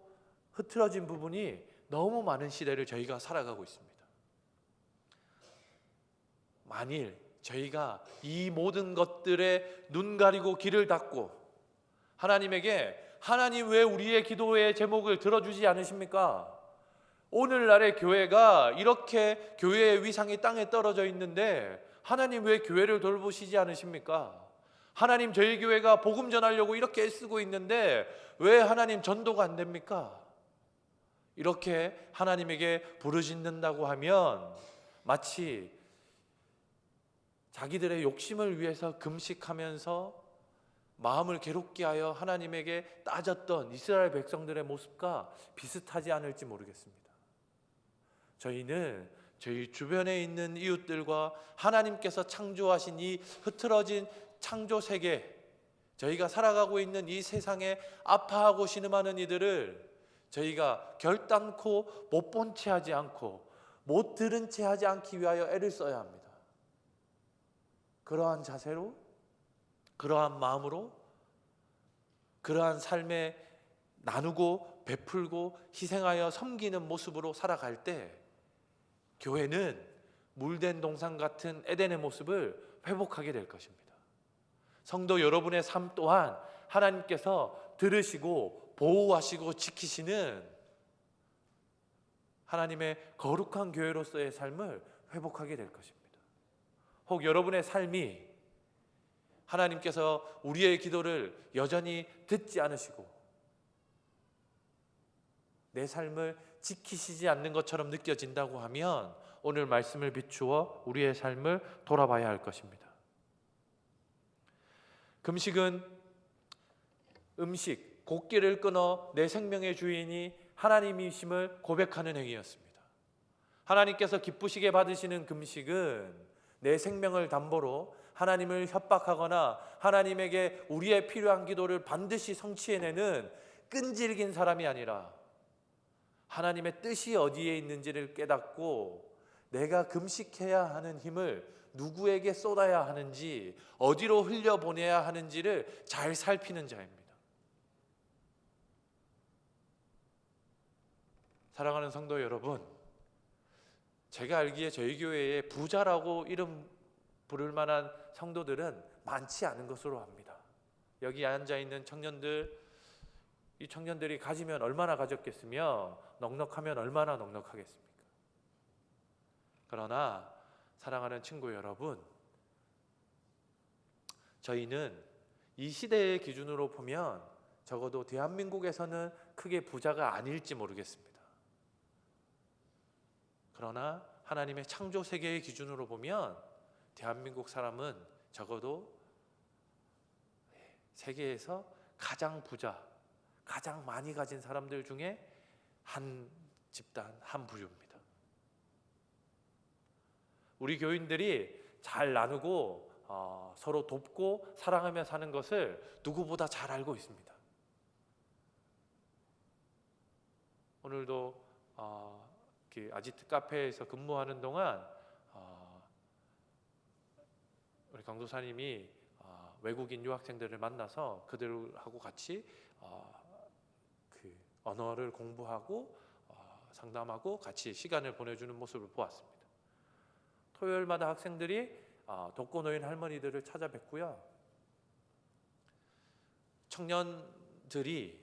흐트러진 부분이 너무 많은 시대를 저희가 살아가고 있습니다. 만일 저희가 이 모든 것들에 눈 가리고 귀를 닫고 하나님에게 하나님 왜 우리의 기도의 제목을 들어주지 않으십니까? 오늘날의 교회가 이렇게 교회의 위상이 땅에 떨어져 있는데 하나님 왜 교회를 돌보시지 않으십니까? 하나님 저희 교회가 복음 전하려고 이렇게 애쓰고 있는데 왜 하나님 전도가 안 됩니까? 이렇게 하나님에게 부르짖는다고 하면 마치 자기들의 욕심을 위해서 금식하면서 마음을 괴롭게 하여 하나님에게 따졌던 이스라엘 백성들의 모습과 비슷하지 않을지 모르겠습니다. 저희는 저희 주변에 있는 이웃들과 하나님께서 창조하신 이 흐트러진 창조 세계, 저희가 살아가고 있는 이 세상에 아파하고 신음하는 이들을 저희가 결단코 못 본 채 하지 않고 못 들은 채 하지 않기 위하여 애를 써야 합니다. 그러한 자세로, 그러한 마음으로, 그러한 삶에 나누고 베풀고 희생하여 섬기는 모습으로 살아갈 때 교회는 물된 동산 같은 에덴의 모습을 회복하게 될 것입니다. 성도 여러분의 삶 또한 하나님께서 들으시고 보호하시고 지키시는 하나님의 거룩한 교회로서의 삶을 회복하게 될 것입니다. 혹 여러분의 삶이 하나님께서 우리의 기도를 여전히 듣지 않으시고 내 삶을 지키시지 않는 것처럼 느껴진다고 하면 오늘 말씀을 비추어 우리의 삶을 돌아봐야 할 것입니다. 금식은 음식, 곡기를 끊어 내 생명의 주인이 하나님이심을 고백하는 행위였습니다. 하나님께서 기쁘시게 받으시는 금식은 내 생명을 담보로 하나님을 협박하거나 하나님에게 우리의 필요한 기도를 반드시 성취해내는 끈질긴 사람이 아니라 하나님의 뜻이 어디에 있는지를 깨닫고 내가 금식해야 하는 힘을 누구에게 쏟아야 하는지, 어디로 흘려보내야 하는지를 잘 살피는 자입니다. 사랑하는 성도 여러분, 제가 알기에 저희 교회에 부자라고 이름 부를 만한 성도들은 많지 않은 것으로 압니다. 여기 앉아있는 청년들, 이 청년들이 가지면 얼마나 가졌겠으며 넉넉하면 얼마나 넉넉하겠습니까? 그러나 사랑하는 친구 여러분, 저희는 이 시대의 기준으로 보면 적어도 대한민국에서는 크게 부자가 아닐지 모르겠습니다. 그러나 하나님의 창조 세계의 기준으로 보면 대한민국 사람은 적어도 세계에서 가장 부자, 가장 많이 가진 사람들 중에 한 집단, 한 부류입니다. 우리 교인들이 잘 나누고 서로 돕고 사랑하며 사는 것을 누구보다 잘 알고 있습니다. 오늘도 아지트 카페에서 근무하는 동안 우리 강도사님이 외국인 유학생들을 만나서 그들하고 같이 그 언어를 공부하고 상담하고 같이 시간을 보내주는 모습을 보았습니다. 토요일마다 학생들이 독거노인 할머니들을 찾아뵙고요. 청년들이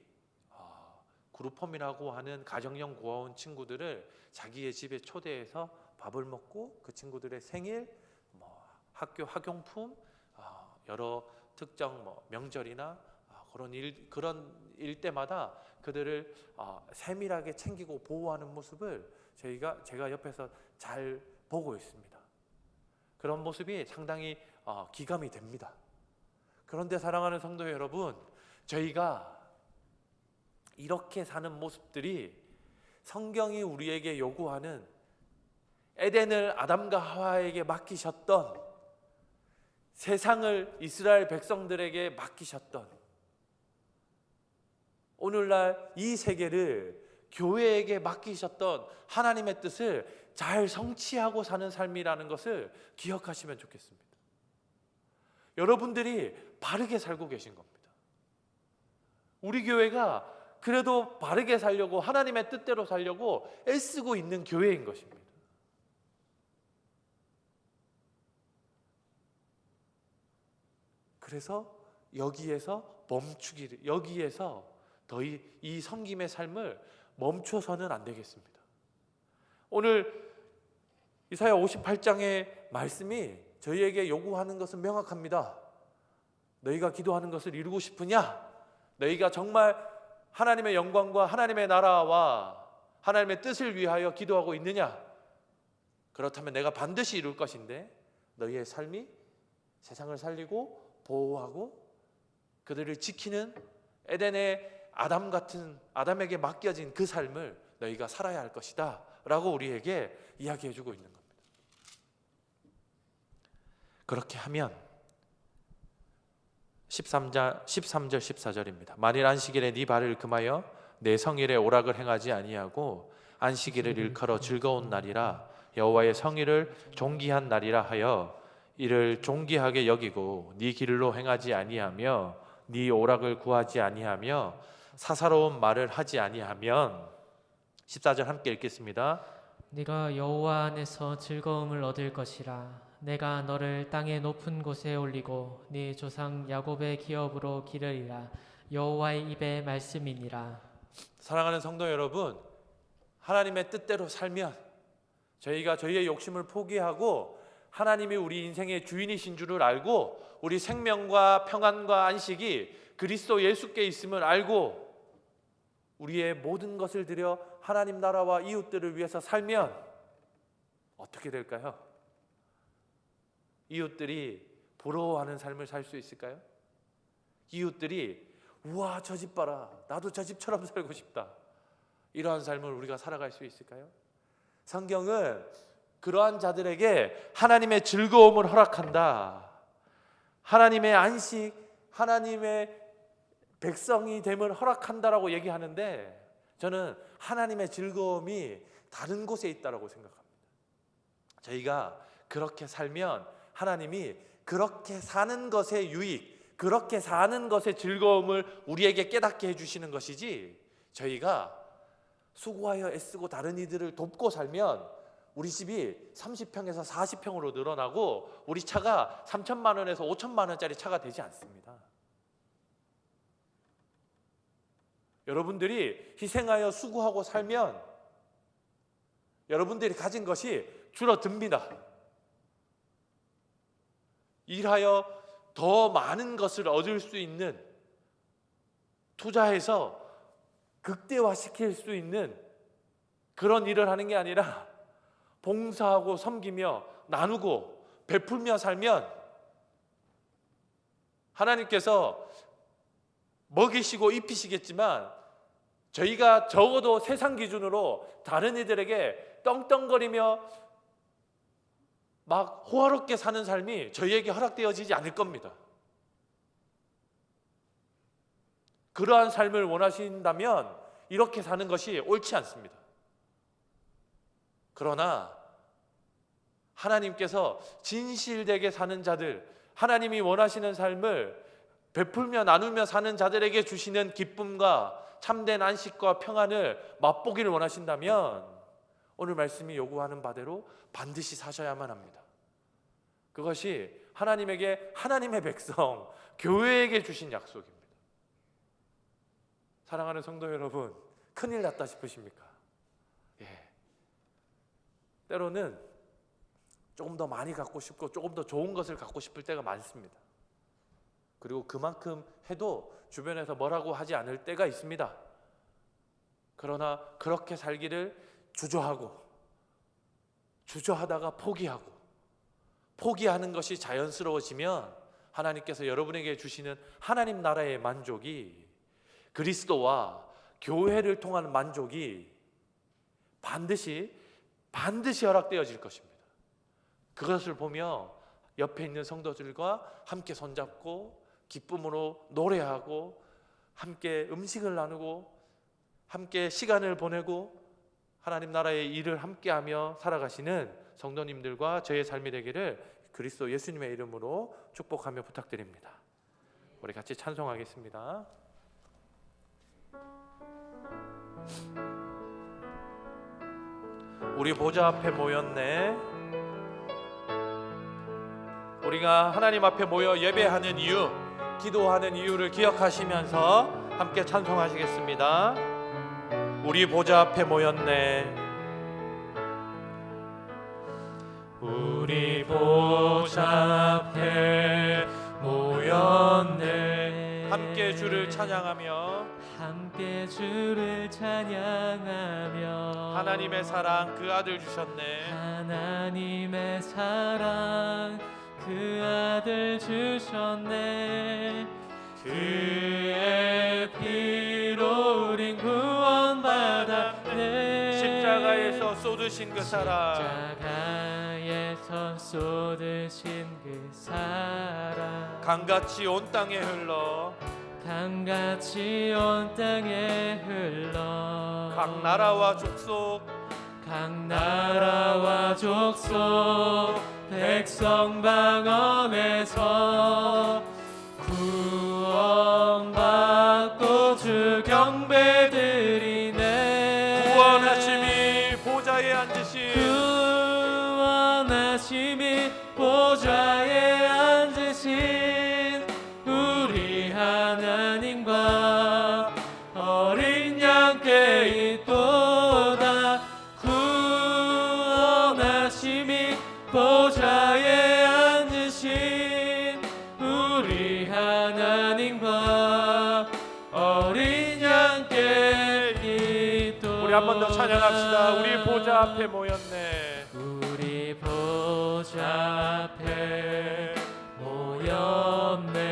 그룹홈이라고 하는 가정형 고아원 친구들을 자기의 집에 초대해서 밥을 먹고 그 친구들의 생일, 학교 학용품, 여러 특정 명절이나 그런 일 때마다 그들을 세밀하게 챙기고 보호하는 모습을 제가 옆에서 잘 보고 있습니다. 그런 모습이 상당히 기감이 됩니다. 그런데 사랑하는 성도 여러분, 저희가 이렇게 사는 모습들이 성경이 우리에게 요구하는 에덴을 아담과 하와에게 맡기셨던, 세상을 이스라엘 백성들에게 맡기셨던, 오늘날 이 세계를 교회에게 맡기셨던 하나님의 뜻을 잘 성취하고 사는 삶이라는 것을 기억하시면 좋겠습니다. 여러분들이 바르게 살고 계신 겁니다. 우리 교회가 그래도 바르게 살려고, 하나님의 뜻대로 살려고 애쓰고 있는 교회인 것입니다. 그래서 여기에서 여기에서 더 이 섬김의 삶을 멈춰서는 안 되겠습니다. 오늘 이사야 58장의 말씀이 저희에게 요구하는 것은 명확합니다. 너희가 기도하는 것을 이루고 싶으냐? 너희가 정말 하나님의 영광과 하나님의 나라와 하나님의 뜻을 위하여 기도하고 있느냐? 그렇다면 내가 반드시 이룰 것인데, 너희의 삶이 세상을 살리고 보호하고 그들을 지키는 에덴의 아담에게 맡겨진 그 삶을 너희가 살아야 할 것이다 라고 우리에게 이야기해 주고 있는 겁니다. 그렇게 하면 13절 14절입니다. 만일 안식일에 네 발을 금하여 내 성일에 오락을 행하지 아니하고 안식일을 일컬어 즐거운 날이라 여호와의 성일을 존귀한 날이라 하여 이를 존귀하게 여기고 네 길로 행하지 아니하며 네 오락을 구하지 아니하며 사사로운 말을 하지 아니하면 14절 함께 읽겠습니다. 네가 여호와 안에서 즐거움을 얻을 것이라. 내가 너를 땅의 높은 곳에 올리고 네 조상 야곱의 기업으로 기르리라. 여호와의 입의 말씀이니라. 사랑하는 성도 여러분, 하나님의 뜻대로 살면 저희가 저희의 욕심을 포기하고 하나님이 우리 인생의 주인이신 줄을 알고 우리 생명과 평안과 안식이 그리스도 예수께 있음을 알고 우리의 모든 것을 들여 하나님 나라와 이웃들을 위해서 살면 어떻게 될까요? 이웃들이 부러워하는 삶을 살 수 있을까요? 이웃들이 우와 저 집 봐라, 나도 저 집처럼 살고 싶다, 이러한 삶을 우리가 살아갈 수 있을까요? 성경은 그러한 자들에게 하나님의 즐거움을 허락한다. 하나님의 안식, 하나님의 백성이 됨을 허락한다라고 얘기하는데, 저는 하나님의 즐거움이 다른 곳에 있다라고 생각합니다. 저희가 그렇게 살면 하나님이 그렇게 사는 것의 유익, 그렇게 사는 것의 즐거움을 우리에게 깨닫게 해주시는 것이지, 저희가 수고하여 애쓰고 다른 이들을 돕고 살면 우리 집이 30평에서 40평으로 늘어나고 우리 차가 3천만 원에서 5천만 원짜리 차가 되지 않습니다. 여러분들이 희생하여 수고하고 살면 여러분들이 가진 것이 줄어듭니다. 일하여 더 많은 것을 얻을 수 있는, 투자해서 극대화시킬 수 있는 그런 일을 하는 게 아니라 봉사하고 섬기며 나누고 베풀며 살면 하나님께서 먹이시고 입히시겠지만, 저희가 적어도 세상 기준으로 다른 이들에게 떵떵거리며 막 호화롭게 사는 삶이 저희에게 허락되어지지 않을 겁니다. 그러한 삶을 원하신다면 이렇게 사는 것이 옳지 않습니다. 그러나 하나님께서 진실되게 사는 자들, 하나님이 원하시는 삶을 베풀며 나누며 사는 자들에게 주시는 기쁨과 참된 안식과 평안을 맛보기를 원하신다면 오늘 말씀이 요구하는 바대로 반드시 사셔야만 합니다. 그것이 하나님에게, 하나님의 백성, 교회에게 주신 약속입니다. 사랑하는 성도 여러분, 큰일 났다 싶으십니까? 때로는 조금 더 많이 갖고 싶고 조금 더 좋은 것을 갖고 싶을 때가 많습니다. 그리고 그만큼 해도 주변에서 뭐라고 하지 않을 때가 있습니다. 그러나 그렇게 살기를 주저하다가 포기하는 것이 자연스러워지면 하나님께서 여러분에게 주시는 하나님 나라의 만족이, 그리스도와 교회를 통한 만족이 반드시 허락되어질 것입니다. 그것을 보며 옆에 있는 성도들과 함께 손잡고 기쁨으로 노래하고 함께 음식을 나누고 함께 시간을 보내고 하나님 나라의 일을 함께하며 살아가시는 성도님들과 저의 삶이 되기를 그리스도 예수님의 이름으로 축복하며 부탁드립니다. 우리 같이 찬송하겠습니다. 우리 보좌 앞에 모였네. 우리가 하나님 앞에 모여 예배하는 이유, 기도하는 이유를 기억하시면서 함께 찬송하시겠습니다. 우리 보좌 앞에 모였네. 우리 보좌 앞에 모였네. 함께 주를 찬양하며 하나님의 사랑 그 아들 주셨네. 하나님의 사랑 그 아들 주셨네. 그의 피로 우린 구원받았네. 십자가에서 쏟으신 그 사랑, 십자가에서 쏟으신 그 사랑 강같이 온 땅에 흘러 강같이 온 땅에 흘러 각 나라와 족속 백성 방언에서 구원받고 주 경배드리네. 구원하심이 보좌에 앉으신 우리 하나님과 어린 양께 있도다. 구원하심이 보좌에 앉으신 우리 하나님과 어린 양께 있도다. 우리 한 번 더 찬양합시다. 우리 보좌 앞에 모였네. 우리 보좌 앞에 모였네.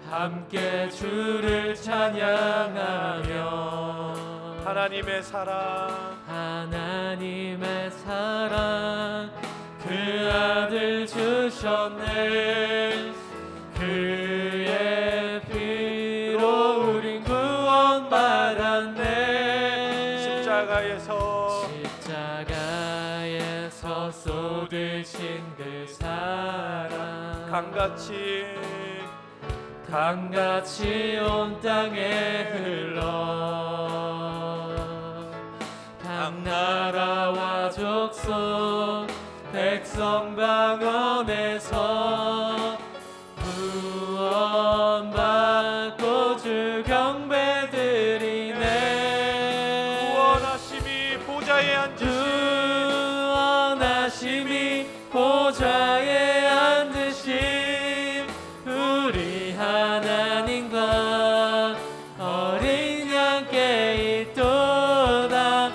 함께 주를 찬양하며 하나님 하나님의 사랑, 하나님의 사랑 그 아들 주셨네. 그의 피로 우린 구원받았네. 십자가에서 쏟으신 그 사랑 강같이 온 땅에 흘러 각 나라와 족속 백성 방언에서 구원받고 주 경배드리네. 구원하심이 보좌에 앉으신 우리 하나님과 어린 양께 있도다.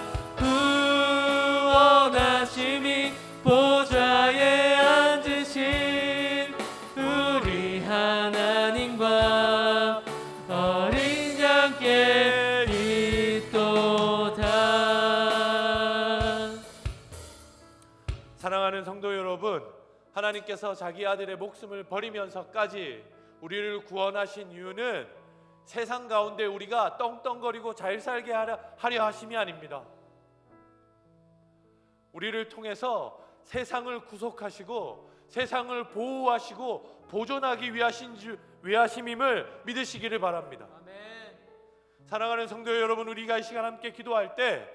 구원하심이 보좌에 앉으신 우리 하나님과 어린 양께 있도다. 사랑하는 성도 여러분, 하나님께서 자기 아들의 목숨을 버리면서까지 우리를 구원하신 이유는 세상 가운데 우리가 떵떵거리고 잘 살게 하려 하심이 아닙니다. 우리를 통해서 세상을 구속하시고 세상을 보호하시고 보존하기 위하심임을 믿으시기를 바랍니다. 아멘. 사랑하는 성도 여러분, 우리가 이 시간 함께 기도할 때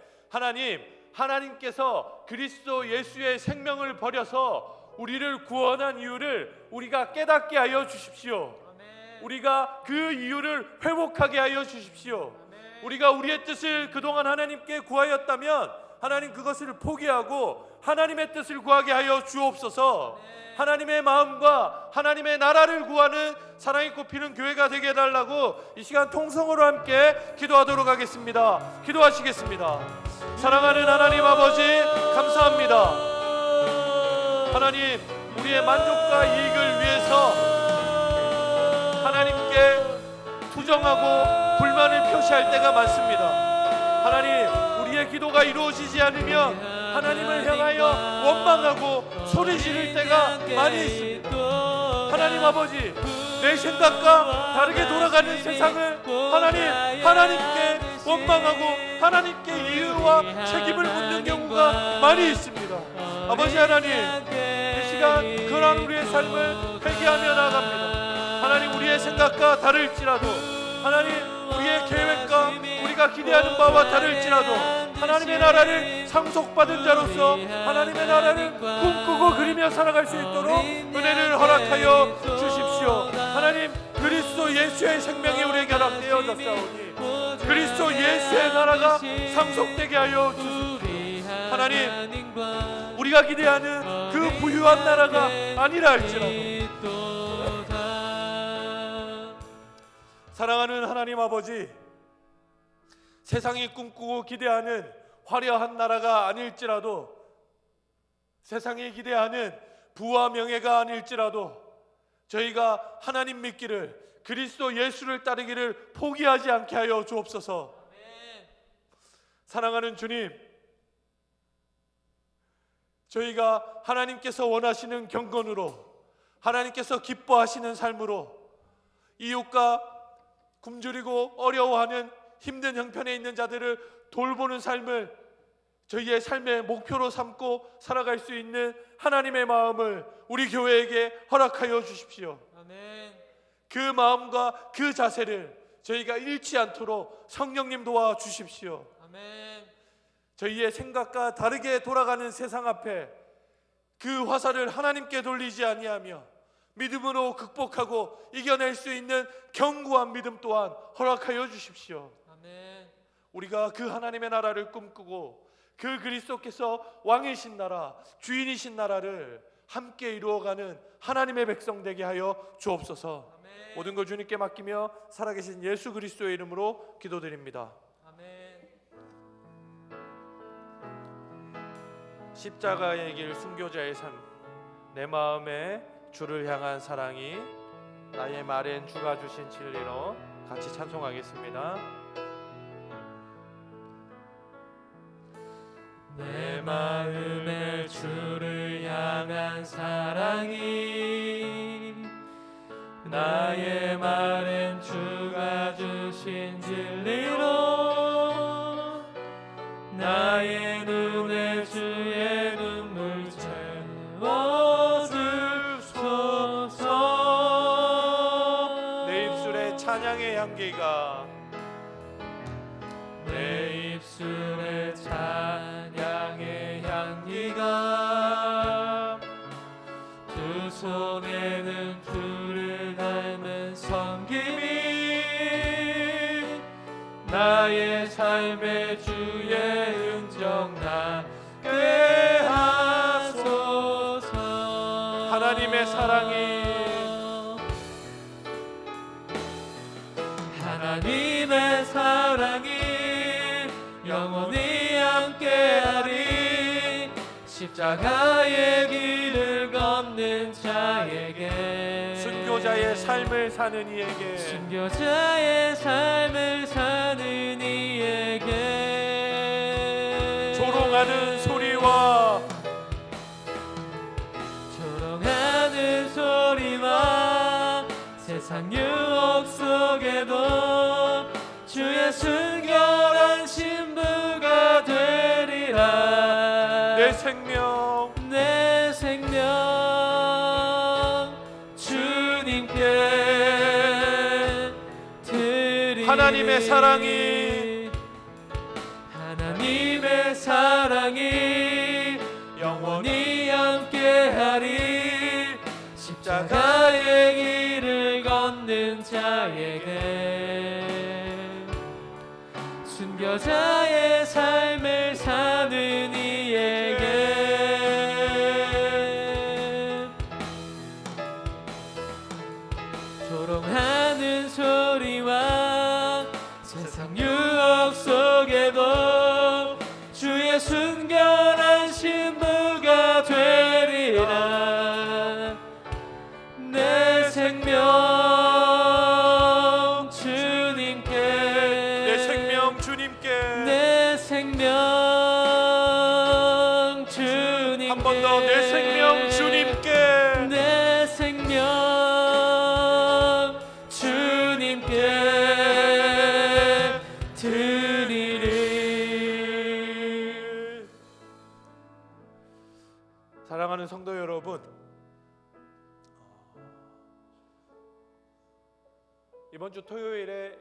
하나님께서 그리스도 예수의 생명을 버려서 우리를 구원한 이유를 우리가 깨닫게 하여 주십시오. 아멘. 우리가 그 이유를 회복하게 하여 주십시오. 아멘. 우리가 우리의 뜻을 그동안 하나님께 구하였다면 하나님 그것을 포기하고 하나님의 뜻을 구하게 하여 주옵소서. 아멘. 하나님의 마음과 하나님의 나라를 구하는 사랑이 꽃피는 교회가 되게 해달라고 이 시간 통성으로 함께 기도하도록 하겠습니다. 기도하시겠습니다. 사랑하는 하나님 아버지, 감사합니다. 하나님, 우리의 만족과 이익을 위해서 하나님께 투정하고 불만을 표시할 때가 많습니다. 하나님, 우리의 기도가 이루어지지 않으면 하나님을 향하여 원망하고 소리 지를 때가 많이 있습니다. 하나님 아버지, 내 생각과 다르게 돌아가는 세상을 하나님께 원망하고 하나님께 이유와 책임을 묻는 경우가 많이 있습니다. 아버지 하나님, 이 시간 그러한 우리의 삶을 회개하며 나아갑니다. 하나님, 우리의 생각과 다를지라도, 하나님 우리의 계획과 우리가 기대하는 바와 다를지라도 하나님의 나라를 상속받은 자로서 하나님의 나라를 꿈꾸고 그리며 살아갈 수 있도록 은혜를 허락하여 주십시오. 하나님, 그리스도 예수의 생명이 우리에게 허락되어졌사오니 그리스도 예수의 나라가 상속되게 하여 주십시오. 하나님, 우리가 기대하는 그 부유한 나라가 아니라 할지라도 사랑하는 하나님 아버지, 세상이 꿈꾸고 기대하는 화려한 나라가 아닐지라도, 세상이 기대하는 부와 명예가 아닐지라도 저희가 하나님 믿기를, 그리스도 예수를 따르기를 포기하지 않게 하여 주옵소서. 사랑하는 주님, 저희가 하나님께서 원하시는 경건으로, 하나님께서 기뻐하시는 삶으로 이웃과 굶주리고 어려워하는 힘든 형편에 있는 자들을 돌보는 삶을 저희의 삶의 목표로 삼고 살아갈 수 있는 하나님의 마음을 우리 교회에게 허락하여 주십시오. 아멘. 그 마음과 그 자세를 저희가 잃지 않도록 성령님 도와 주십시오. 아멘. 저희의 생각과 다르게 돌아가는 세상 앞에 그 화살을 하나님께 돌리지 아니하며 믿음으로 극복하고 이겨낼 수 있는 견고한 믿음 또한 허락하여 주십시오. 아멘. 우리가 그 하나님의 나라를 꿈꾸고 그 그리스도께서 왕이신 나라, 주인이신 나라를 함께 이루어가는 하나님의 백성 되게 하여 주옵소서. 아멘. 모든 걸 주님께 맡기며 살아계신 예수 그리스도의 이름으로 기도드립니다. 아멘. 십자가의 길 순교자의 삶, 내 마음에 주를 향한 사랑이 나의 말엔 주가 주신 진리로 같이 찬송하겠습니다. 내 마음에 주를 향한 사랑이 나의 말은 주가 주신 진리로 나의 눈에 주의 눈물 채워주소서. 내 입술에 찬양의 향기가 내 입술에 찬양의 향기가 두 손에는 주를 닮은 섬김이 나의 삶의 주의 은정 나게 하소서. 하나님의 사랑이 하나님의 사랑이 영원히 함께하리. 십자가의 길을 걷는 자에게 순교자의 삶을 사는 이에게 순교자의 삶을 사는 이에게 조롱하는 소리와 세상 유혹 속에도 주의 순결한 신부가 되리라. 내 생명 주님께 드리리. 하나님의 사랑이 영원히 함께하리. 십자가의 길을 걷는 자에게 순교자의 삶을 사는 이에게 조롱하는 소리와 세상 유혹 속에도 주의 순결한 신부가 되리라. 내 생명 주님께 내 생명 주님께 내 생명 주님께 한 번 더 내 생명 주님께 내 생명 주님께 드리리. 사랑하는 성도 여러분, 이번 주 토요일에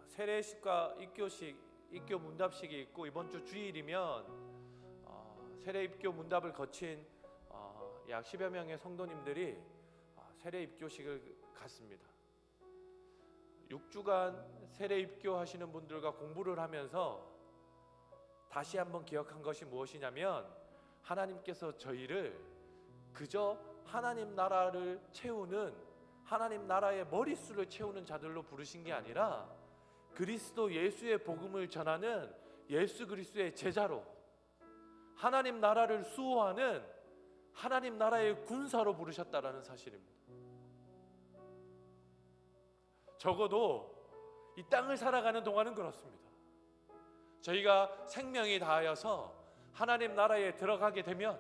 세례식과 입교 문답식이 있고, 이번 주 주일이면 세례 입교 문답을 거친 약 10여 명의 성도님들이 세례 입교식을 갔습니다. 6주간 세례 입교하시는 분들과 공부를 하면서 다시 한번 기억한 것이 무엇이냐면, 하나님께서 저희를 그저 하나님 나라를 채우는, 하나님 나라의 머릿수를 채우는 자들로 부르신 게 아니라 그리스도 예수의 복음을 전하는 예수 그리스도의 제자로, 하나님 나라를 수호하는 하나님 나라의 군사로 부르셨다라는 사실입니다. 적어도 이 땅을 살아가는 동안은 그렇습니다. 저희가 생명이 다하여서 하나님 나라에 들어가게 되면,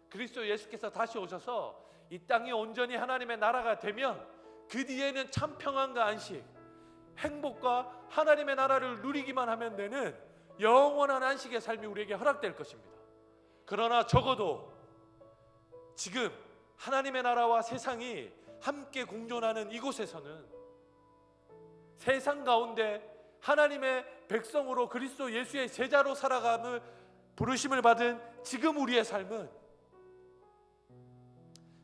그리스도 예수께서 다시 오셔서 이 땅이 온전히 하나님의 나라가 되면, 그 뒤에는 참 평안과 안식, 행복과 하나님의 나라를 누리기만 하면 되는 영원한 안식의 삶이 우리에게 허락될 것입니다. 그러나 적어도 지금 하나님의 나라와 세상이 함께 공존하는 이곳에서는, 세상 가운데 하나님의 백성으로 그리스도 예수의 제자로 살아감을 부르심을 받은 지금 우리의 삶은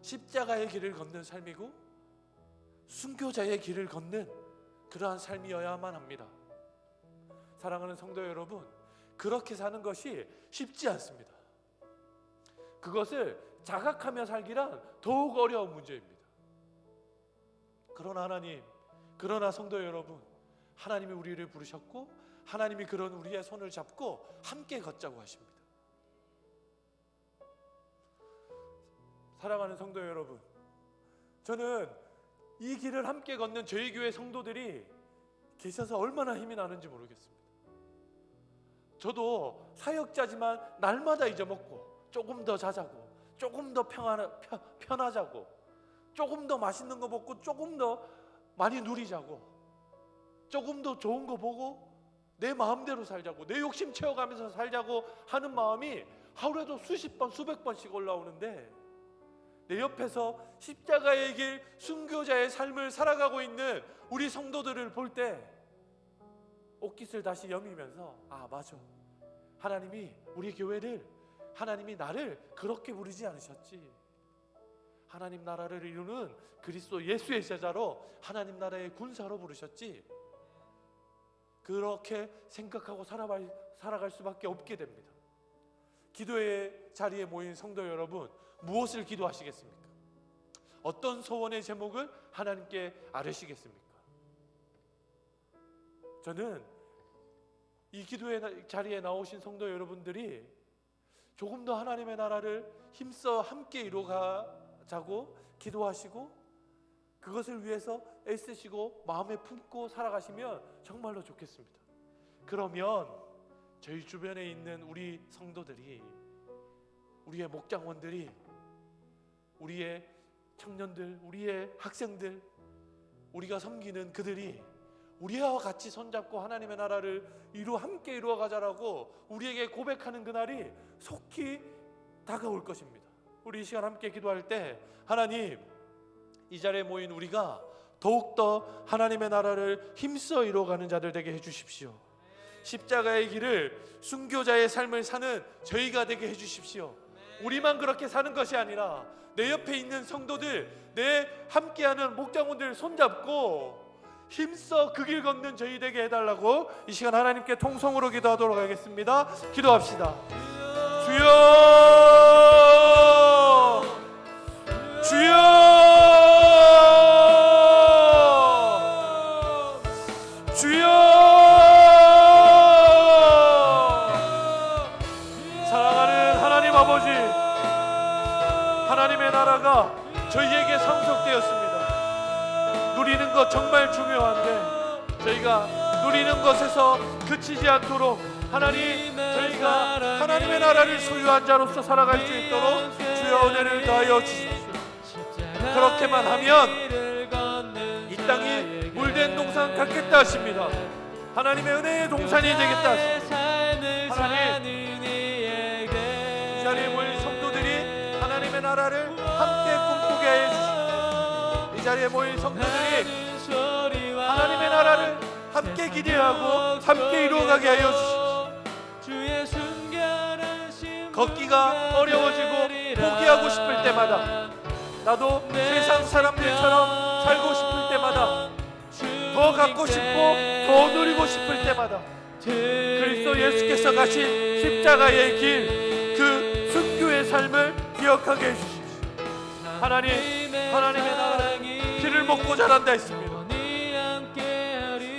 십자가의 길을 걷는 삶이고 순교자의 길을 걷는 그러한 삶이어야만 합니다. 사랑하는 성도 여러분, 그렇게 사는 것이 쉽지 않습니다. 그것을 자각하며 살기란 더욱 어려운 문제입니다. 그러나 성도 여러분, 하나님이 우리를 부르셨고 하나님이 그런 우리의 손을 잡고 함께 걷자고 하십니다. 사랑하는 성도 여러분, 저는 이 길을 함께 걷는 저희 교회 성도들이 계셔서 얼마나 힘이 나는지 모르겠습니다. 저도 사역자지만 날마다 잊어먹고 조금 더 자자고 조금 더 편하자고 조금 더 맛있는 거 먹고 조금 더 많이 누리자고 조금 더 좋은 거 보고 내 마음대로 살자고 내 욕심 채워가면서 살자고 하는 마음이 하루에도 수십 번 수백 번씩 올라오는데 내 옆에서 십자가의 길 순교자의 삶을 살아가고 있는 우리 성도들을 볼 때 옷깃을 다시 여미면서 아 맞아, 하나님이 우리 교회를, 하나님이 나를 그렇게 부르지 않으셨지. 하나님 나라를 이루는 그리스도 예수의 제자로 하나님 나라의 군사로 부르셨지. 그렇게 생각하고 살아갈 수밖에 없게 됩니다. 기도의 자리에 모인 성도 여러분, 무엇을 기도하시겠습니까? 어떤 소원의 제목을 하나님께 아뢰시겠습니까? 저는 이 기도의 자리에 나오신 성도 여러분들이 조금 더 하나님의 나라를 힘써 함께 이루어가자고 기도하시고 그것을 위해서 애쓰시고 마음에 품고 살아가시면 정말로 좋겠습니다. 그러면 저희 주변에 있는 우리 성도들이, 우리의 목장원들이, 우리의 청년들, 우리의 학생들, 우리가 섬기는 그들이 우리와 같이 손잡고 하나님의 나라를 함께 이루어가자라고 우리에게 고백하는 그날이 속히 다가올 것입니다. 우리 이 시간 함께 기도할 때 하나님, 이 자리에 모인 우리가 더욱더 하나님의 나라를 힘써 이루어가는 자들 되게 해주십시오. 십자가의 길을 순교자의 삶을 사는 저희가 되게 해주십시오. 우리만 그렇게 사는 것이 아니라 내 옆에 있는 성도들, 내 함께하는 목장원들 손잡고 힘써 그 길 걷는 저희 되게 해달라고 이 시간 하나님께 통성으로 기도하도록 하겠습니다. 기도합시다. 주여, 주여, 주여. 사랑하는 하나님 아버지, 하나님의 나라가 저희에게 상속되었습니다. 누리는 것 정말 중요한데 저희가 누리는 것에서 그치지 않도록 하나님, 저희가 하나님의 나라를 소유한 자로서 살아갈 수 있도록 주여 은혜를 더하여 주십시오. 그렇게만 하면 이 땅이 물된 동산 같겠다 하십니다. 하나님의 은혜의 동산이 되겠다 하십니다. 하나님, 이 자리에 모인 성도들이 하나님의 나라를 함께 꿈꾸게 해주십시오. 이 자리에 모인 성도들이 하나님의 나라를 함께 기대하고 함께 이루어가게 하여 주십시오. 걷기가 어려워지고 포기하고 싶을 때마다, 나도 세상 사람들처럼 살고 싶을 때마다, 더 갖고 싶고 더 누리고 싶을 때마다 그리스도 예수께서 가신 십자가의 길, 그 순교의 삶을 기억하게 해주십시오. 하나님, 하나님의 나라는 피를 먹고 자란다 했습니다.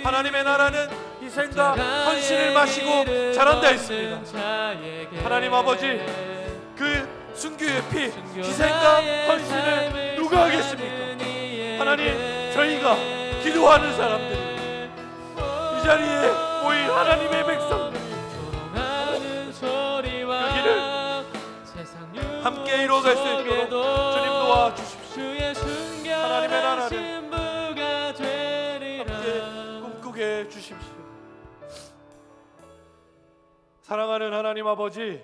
하나님의 나라는 희생과 헌신을 마시고 자란다 했습니다. 하나님 아버지, 그 순교의 피, 희생과 헌신을 누가 하겠습니까? 하나님, 저희가 기도하는 사람들, 이 자리에 모인 하나님의 백성들이 그 길을 함께 이루어갈 수 있도록 주님 도와주십시오. 하나님의 나라를 함께 꿈꾸게 해주십시오. 사랑하는 하나님 아버지,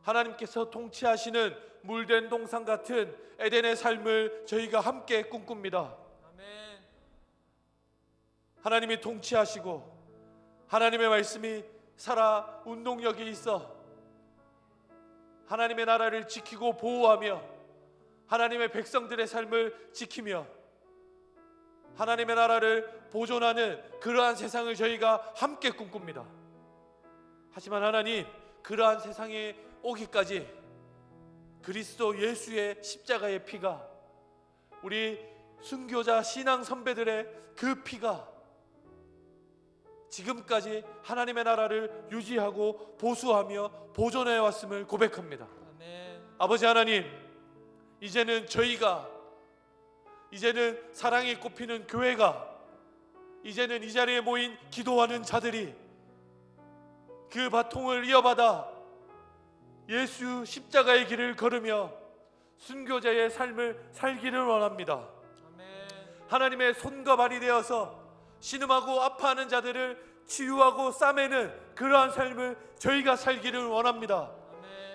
하나님께서 통치하시는 물된 동산 같은 에덴의 삶을 저희가 함께 꿈꿉니다. 하나님이 통치하시고 하나님의 말씀이 살아 운동력이 있어 하나님의 나라를 지키고 보호하며 하나님의 백성들의 삶을 지키며 하나님의 나라를 보존하는 그러한 세상을 저희가 함께 꿈꿉니다. 하지만 하나님, 그러한 세상에 오기까지 그리스도 예수의 십자가의 피가, 우리 순교자 신앙 선배들의 그 피가 지금까지 하나님의 나라를 유지하고 보수하며 보존해 왔음을 고백합니다. 아버지 하나님, 이제는 저희가, 이제는 사랑이 꼽히는 교회가, 이제는 이 자리에 모인 기도하는 자들이 그 바통을 이어받아 예수 십자가의 길을 걸으며 순교자의 삶을 살기를 원합니다. 하나님의 손과 발이 되어서 신음하고 아파하는 자들을 치유하고 싸매는 그러한 삶을 저희가 살기를 원합니다.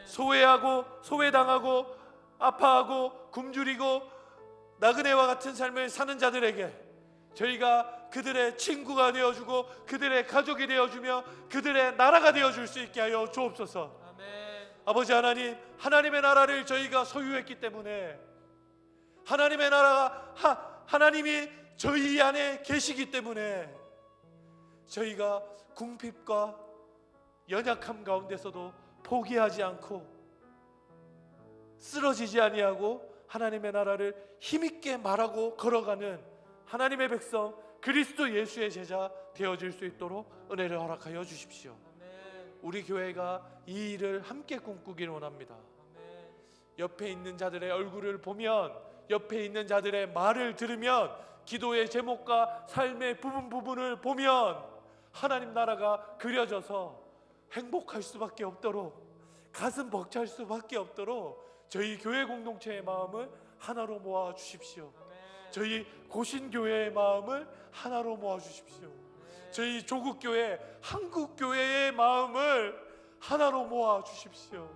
소외하고 소외당하고 아파하고 굶주리고 나그네와 같은 삶을 사는 자들에게 저희가 그들의 친구가 되어주고 그들의 가족이 되어주며 그들의 나라가 되어줄 수 있게 하여 주옵소서. 아버지 하나님, 하나님의 나라를 저희가 소유했기 때문에 하나님의 나라가 하나님이 저희 안에 계시기 때문에 저희가 궁핍과 연약함 가운데서도 포기하지 않고 쓰러지지 아니하고 하나님의 나라를 힘있게 말하고 걸어가는 하나님의 백성 그리스도 예수의 제자 되어질 수 있도록 은혜를 허락하여 주십시오. 우리 교회가 이 일을 함께 꿈꾸기를 원합니다. 옆에 있는 자들의 얼굴을 보면, 옆에 있는 자들의 말을 들으면, 기도의 제목과 삶의 부분을 보면 하나님 나라가 그려져서 행복할 수밖에 없도록, 가슴 벅찰 수밖에 없도록 저희 교회 공동체의 마음을 하나로 모아 주십시오. 저희 고신교회의 마음을 하나로 모아 주십시오. 저희 조국교회, 한국교회의 마음을 하나로 모아 주십시오.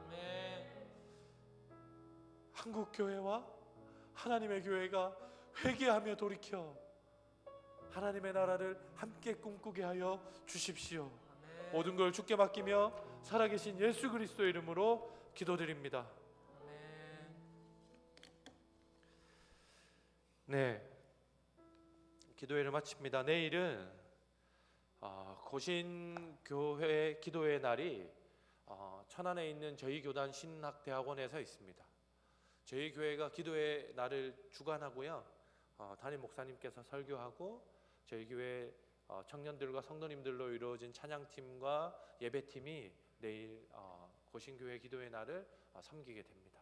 한국교회와 하나님의 교회가 회개하며 돌이켜 하나님의 나라를 함께 꿈꾸게 하여 주십시오. 모든 걸 주께 맡기며 살아계신 예수 그리스도 이름으로 기도드립니다. 네, 기도회를 마칩니다. 내일은 고신교회 기도회 날이 천안에 있는 저희 교단 신학대학원에서 있습니다. 저희 교회가 기도회 날을 주관하고요, 담임 목사님께서 설교하고 저희 교회 청년들과 성도님들로 이루어진 찬양팀과 예배팀이 내일 고신교회 기도회 날을 섬기게 됩니다.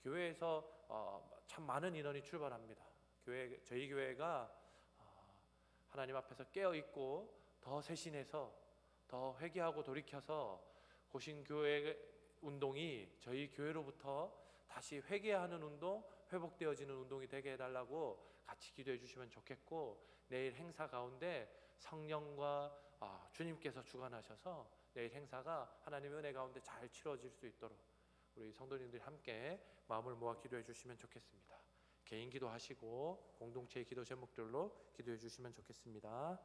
교회에서 참 많은 인원이 출발합니다. 저희 교회가 하나님 앞에서 깨어있고 더 새신해서 더 회개하고 돌이켜서 고신교회 운동이 저희 교회로부터 다시 회개하는 운동, 회복되어지는 운동이 되게 해달라고 같이 기도해 주시면 좋겠고, 내일 행사 가운데 성령과 주님께서 주관하셔서 내일 행사가 하나님의 은혜 가운데 잘 치러질 수 있도록 우리 성도님들이 함께 마음을 모아 기도해 주시면 좋겠습니다. 개인 기도하시고 공동체의 기도 제목들로 기도해 주시면 좋겠습니다.